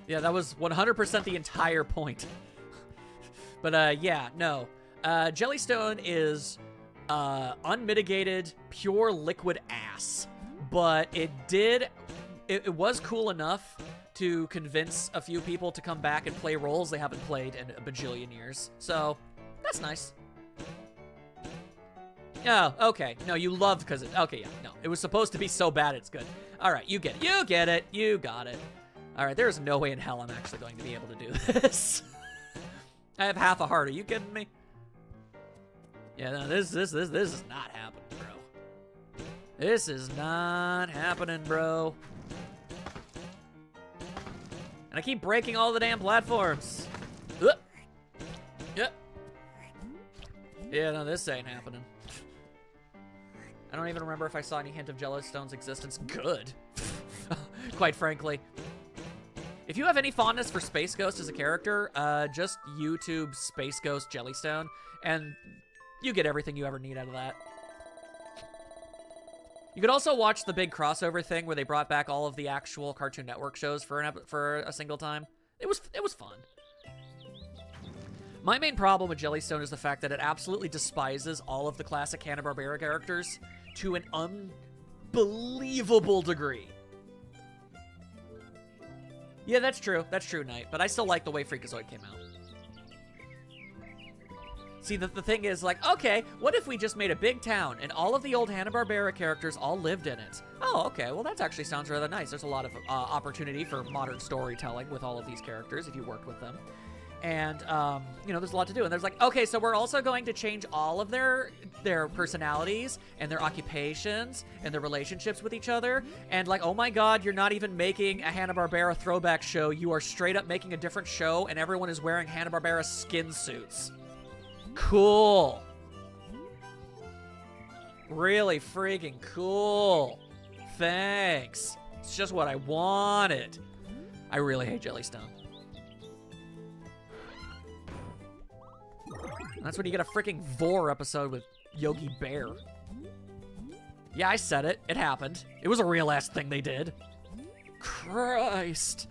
Yeah, that was 100% the entire point. But, yeah, no. Jellystone is unmitigated, pure liquid ass. But it was cool enough to convince a few people to come back and play roles they haven't played in a bajillion years. So, that's nice. Oh, okay. No, you loved because okay, yeah, no. It was supposed to be so bad it's good. All right, you get it. You get it. You got it. All right, there's no way in hell I'm actually going to be able to do this. I have half a heart. Are you kidding me? Yeah, no, this is not happening, bro. This is not happening, bro. And I keep breaking all the damn platforms. Yep. Yeah, no, this ain't happening. I don't even remember if I saw any hint of Jellystone's existence. Good. Quite frankly. If you have any fondness for Space Ghost as a character, just YouTube Space Ghost Jellystone, and you get everything you ever need out of that. You could also watch the big crossover thing where they brought back all of the actual Cartoon Network shows for a single time. It was fun. My main problem with Jellystone is the fact that it absolutely despises all of the classic Hanna-Barbera characters to an unbelievable degree. Yeah, that's true. That's true, Knight. But I still like the way Freakazoid came out. See, the thing is, like, okay, what if we just made a big town and all of the old Hanna-Barbera characters all lived in it? Oh, okay, well, that actually sounds rather nice. There's a lot of opportunity for modern storytelling with all of these characters if you worked with them. And, you know, there's a lot to do. And there's like, okay, so we're also going to change all of their personalities and their occupations and their relationships with each other. And like, oh my God, you're not even making a Hanna-Barbera throwback show. You are straight up making a different show and everyone is wearing Hanna-Barbera skin suits. Cool. Really freaking cool. Thanks. It's just what I wanted. I really hate Jellystone. That's when you get a freaking Vor episode with Yogi Bear. Yeah, I said it. It happened. It was a real-ass thing they did. Christ.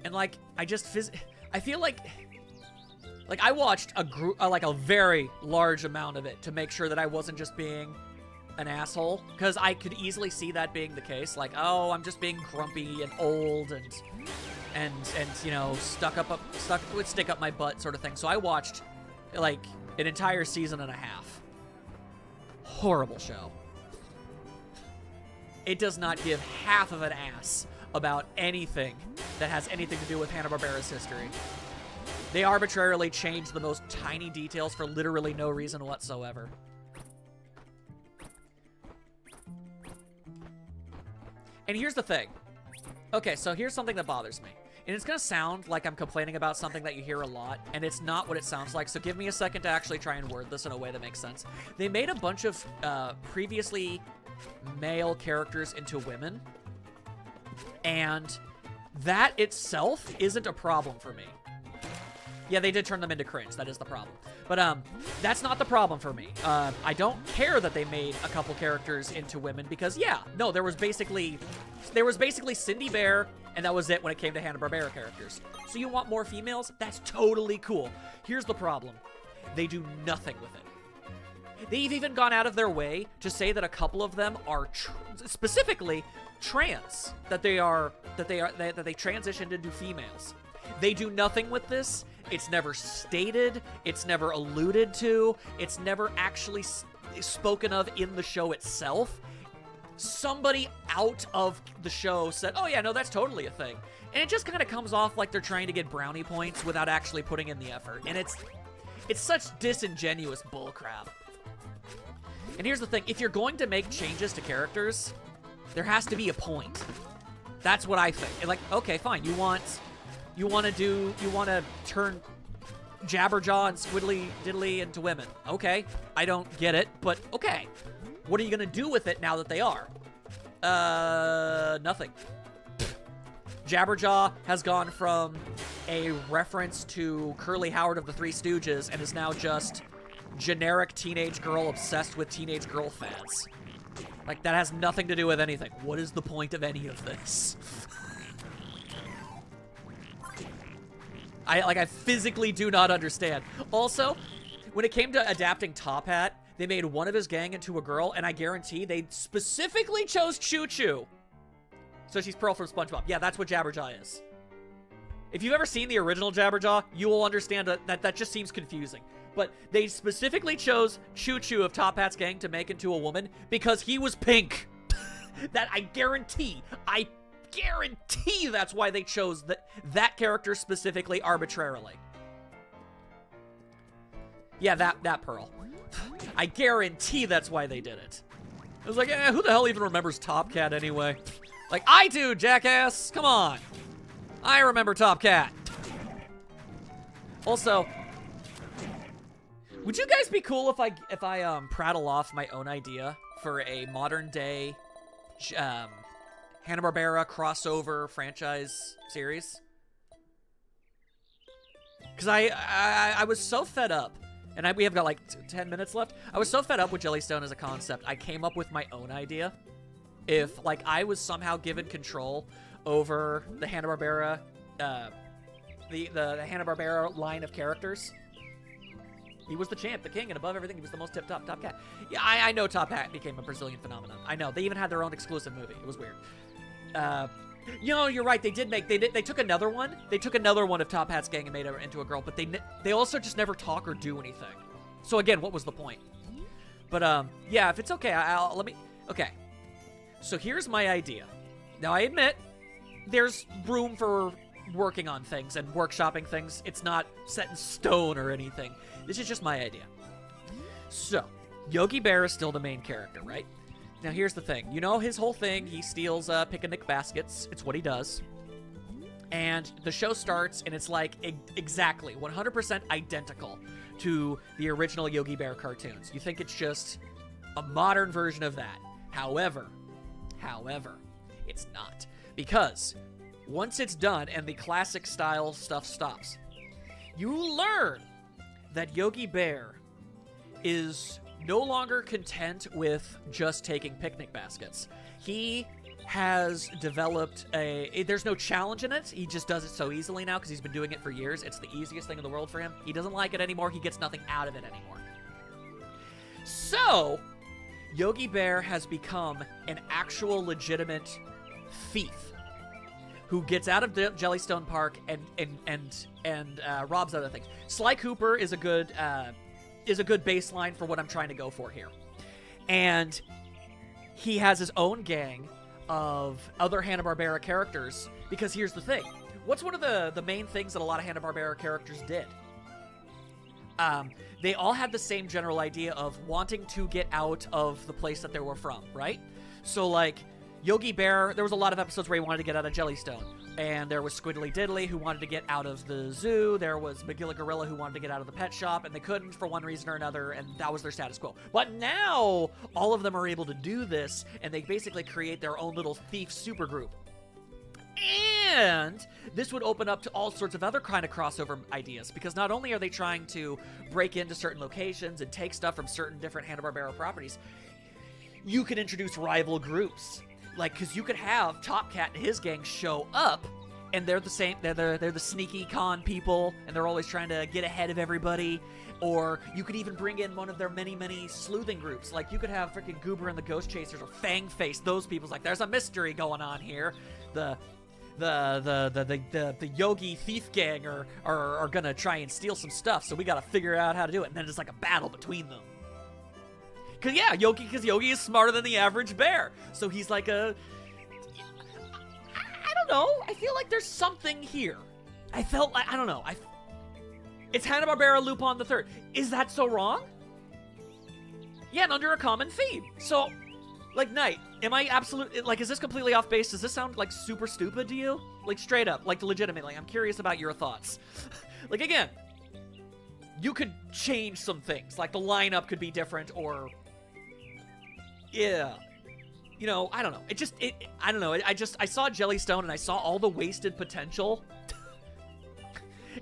And, like, I feel like I watched a very large amount of it to make sure that I wasn't just being an asshole. Because I could easily see that being the case. Like, oh, I'm just being grumpy and old and you know, stick up my butt sort of thing. So I watched like an entire season and a half. Horrible show. It does not give half of an ass about anything that has anything to do with Hanna-Barbera's history. They arbitrarily change the most tiny details for literally no reason whatsoever. And here's the thing. Okay, so here's something that bothers me. And it's going to sound like I'm complaining about something that you hear a lot, and it's not what it sounds like, so give me a second to actually try and word this in a way that makes sense. They made a bunch of previously male characters into women, and that itself isn't a problem for me. Yeah, they did turn them into cringe. That is the problem. But that's not the problem for me. I don't care that they made a couple characters into women because, yeah, no, there was basically Cindy Bear, and that was it when it came to Hanna-Barbera characters. So you want more females? That's totally cool. Here's the problem. They do nothing with it. They've even gone out of their way to say that a couple of them are specifically trans, that they transitioned into females. They do nothing with this. It's never stated. It's never alluded to. It's never actually spoken of in the show itself. Somebody out of the show said, oh yeah, no, that's totally a thing. And it just kind of comes off like they're trying to get brownie points without actually putting in the effort. And it's such disingenuous bullcrap. And here's the thing. If you're going to make changes to characters, there has to be a point. That's what I think. And like, okay, fine. You want to turn Jabberjaw and Squiddly Diddly into women. Okay, I don't get it, but okay. What are you going to do with it now that they are? Nothing. Jabberjaw has gone from a reference to Curly Howard of the Three Stooges and is now just generic teenage girl obsessed with teenage girl fads. Like, that has nothing to do with anything. What is the point of any of this? I physically do not understand. Also, when it came to adapting Top Hat, they made one of his gang into a girl, and I guarantee they specifically chose Choo Choo. So she's Pearl from SpongeBob. Yeah, that's what Jabberjaw is. If you've ever seen the original Jabberjaw, you will understand that just seems confusing. But they specifically chose Choo Choo of Top Hat's gang to make into a woman because he was pink. That I guarantee that's why they chose that character specifically arbitrarily. Yeah, that Pearl. I guarantee that's why they did it. I was like, who the hell even remembers Top Cat anyway? Like, I do, jackass! Come on! I remember Top Cat. Also, would you guys be cool if I prattle off my own idea for a modern day Hanna-Barbera crossover franchise series? Because I was so fed up, and we have got like 10 minutes left. I was so fed up with Jellystone as a concept, I came up with my own idea. If like I was somehow given control over the Hanna-Barbera, the Hanna-Barbera line of characters. He was the champ, the king, and above everything, he was the most tip-top Top Cat. Yeah, I know Top Hat became a Brazilian phenomenon. I know. They even had their own exclusive movie. It was weird. You know, you're right. They took another one. They took another one of Top Hat's gang and made her into a girl, but they also just never talk or do anything. So again, what was the point? But yeah, if it's okay, okay. So here's my idea. Now I admit there's room for working on things and workshopping things. It's not set in stone or anything. This is just my idea. So, Yogi Bear is still the main character, right? Now here's the thing. You know his whole thing, he steals picnic baskets. It's what he does. And the show starts and it's like exactly 100% identical to the original Yogi Bear cartoons. You think it's just a modern version of that. However, it's not. Because once it's done and the classic style stuff stops, you learn that Yogi Bear is no longer content with just taking picnic baskets. He has developed there's no challenge in it. He just does it so easily now because he's been doing it for years. It's the easiest thing in the world for him. He doesn't like it anymore. He gets nothing out of it anymore. So, Yogi Bear has become an actual legitimate thief who gets out of Jellystone Park and robs other things. Sly Cooper is a good baseline for what I'm trying to go for here. And he has his own gang of other Hanna-Barbera characters, because here's the thing. What's one of the main things that a lot of Hanna-Barbera characters did? They all had the same general idea of wanting to get out of the place that they were from, right? So, like, Yogi Bear, there was a lot of episodes where he wanted to get out of Jellystone. And there was Squiddly Diddly who wanted to get out of the zoo. There was Magilla Gorilla who wanted to get out of the pet shop, and they couldn't for one reason or another, and that was their status quo. But now, all of them are able to do this, and they basically create their own little thief supergroup. And this would open up to all sorts of other kind of crossover ideas, because not only are they trying to break into certain locations and take stuff from certain different Hanna-Barbera properties, you could introduce rival groups. Like, because you could have Top Cat and his gang show up, and they're the same, they're the sneaky con people, and they're always trying to get ahead of everybody. Or you could even bring in one of their many, many sleuthing groups. Like, you could have freaking Goober and the Ghost Chasers or Fang Face. Those people's like, there's a mystery going on here. The Yogi thief gang are gonna try and steal some stuff, so we gotta figure out how to do it. And then it's like a battle between them. Cause yeah, Yogi is smarter than the average bear. So he's like I don't know. I feel like there's something here. I don't know. It's Hanna-Barbera Lupin the Third. Is that so wrong? Yeah, and under a common theme. So, like, Knight, am I like, is this completely off base? Does this sound, like, super stupid to you? Like, straight up, like, legitimately, I'm curious about your thoughts. Like, again, you could change some things. Like, the lineup could be different, or... Yeah. You know, I don't know. I don't know. I saw Jellystone, and I saw all the wasted potential.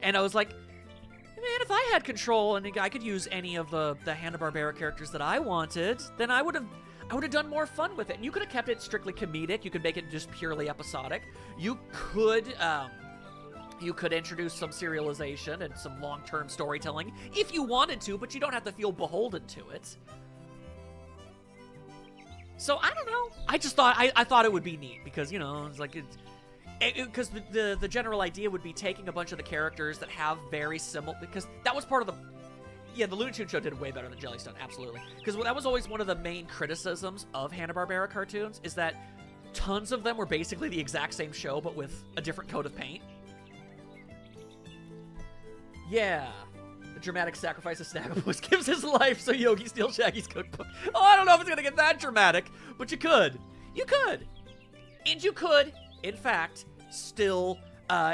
And I was like... Man, if I had control and I could use any of the Hanna-Barbera characters that I wanted, then I would have done more fun with it. And you could have kept it strictly comedic. You could make it just purely episodic. You could introduce some serialization and some long-term storytelling if you wanted to, but you don't have to feel beholden to it. So I don't know. I just thought I thought it would be neat because, you know, it's like because the general idea would be taking a bunch of the characters that have very similar, because that was part of the Looney Tunes show did way better than Jellystone, absolutely. Because that was always one of the main criticisms of Hanna-Barbera cartoons, is that tons of them were basically the exact same show, but with a different coat of paint. Yeah. The dramatic sacrifice of Snagglepuss gives his life so Yogi steals Shaggy's cookbook. Oh, I don't know if it's gonna get that dramatic, but you could. You could. And you could, in fact, still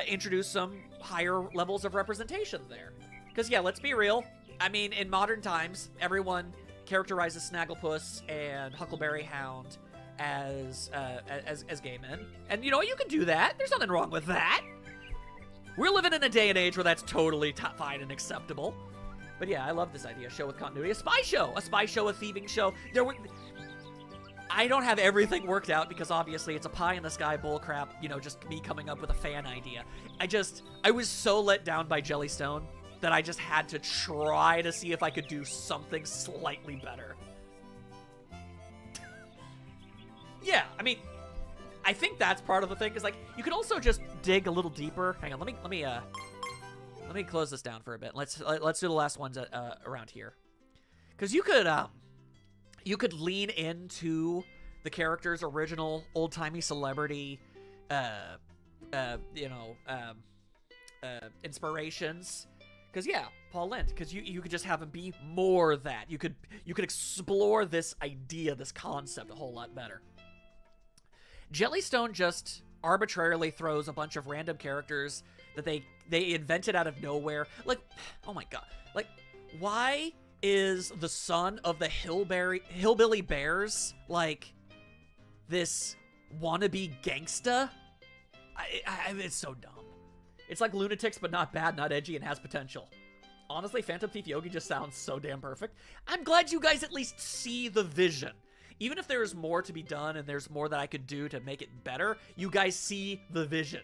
introduce some higher levels of representation there. Because, yeah, let's be real. I mean, in modern times, everyone characterizes Snagglepuss and Huckleberry Hound as gay men. And, you know, you can do that. There's nothing wrong with that. We're living in a day and age where that's totally fine and acceptable. But, yeah, I love this idea. A show with continuity. A spy show, a thieving show. I don't have everything worked out because obviously it's a pie-in-the-sky bullcrap, you know, just me coming up with a fan idea. I was so let down by Jellystone that I just had to try to see if I could do something slightly better. Yeah, I mean, I think that's part of the thing, is like, you could also just dig a little deeper. Hang on, let me close this down for a bit. Let's do the last ones around here. Because you could lean into the character's original old-timey celebrity, inspirations. Because, yeah, Paul Lynde. Because you could just have him be more that. You could explore this idea, this concept a whole lot better. Jellystone just arbitrarily throws a bunch of random characters that they invented out of nowhere. Like, oh my god. Like, why is the son of the Hillbilly Bears, like, this wannabe gangsta? It's so dumb. It's like Lunatics, but not bad, not edgy, and has potential. Honestly, Phantom Thief Yogi just sounds so damn perfect. I'm glad you guys at least see the vision. Even if there's more to be done and there's more that I could do to make it better, you guys see the vision.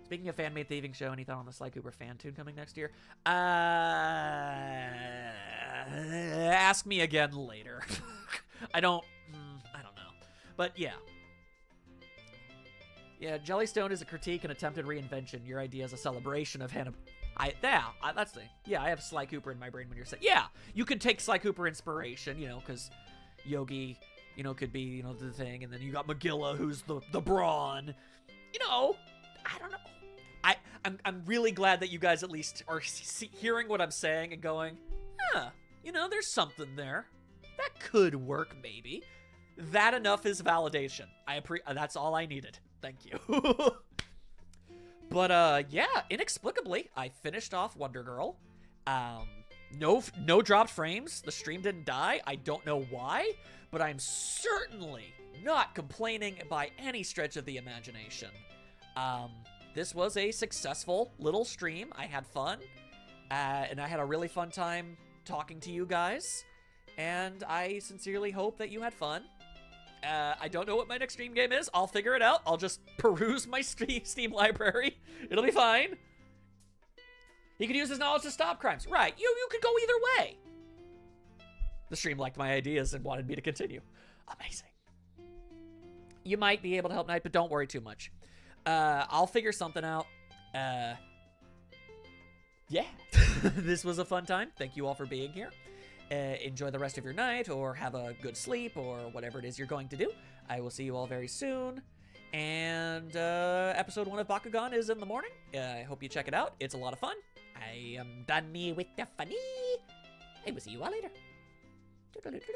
Speaking of fan-made thieving show, any thought on the Sly Cooper fan tune coming next year? Ask me again later. I don't know. But yeah. Yeah, Jellystone is a critique and attempted reinvention. Your idea is a celebration of Hannah. That's the thing. Yeah, I have Sly Cooper in my brain when you're saying. Yeah, you could take Sly Cooper inspiration, you know, because Yogi, you know, could be, you know, the thing, and then you got Magilla, who's the brawn. You know, I don't know. I'm really glad that you guys at least are hearing what I'm saying and going, you know, there's something there. That could work, maybe. That enough is validation. That's all I needed. Thank you. But yeah, inexplicably, I finished off Wonder Girl. No dropped frames. The stream didn't die. I don't know why, but I'm certainly not complaining by any stretch of the imagination. This was a successful little stream. I had fun, and I had a really fun time talking to you guys, and I sincerely hope that you had fun. I don't know what my next stream game is. I'll figure it out. I'll just peruse my Steam library. It'll be fine. He could use his knowledge to stop crimes. Right, you could go either way. The stream liked my ideas and wanted me to continue. Amazing. You might be able to help Knight, but don't worry too much. I'll figure something out. Yeah. This was a fun time. Thank you all for being here. Enjoy the rest of your night, or have a good sleep, or whatever it is you're going to do. I will see you all very soon. And episode 1 of Bakugan is in the morning. I hope you check it out. It's a lot of fun. I am done me with the funny. I will see you all later. Doodle-doodle-doo.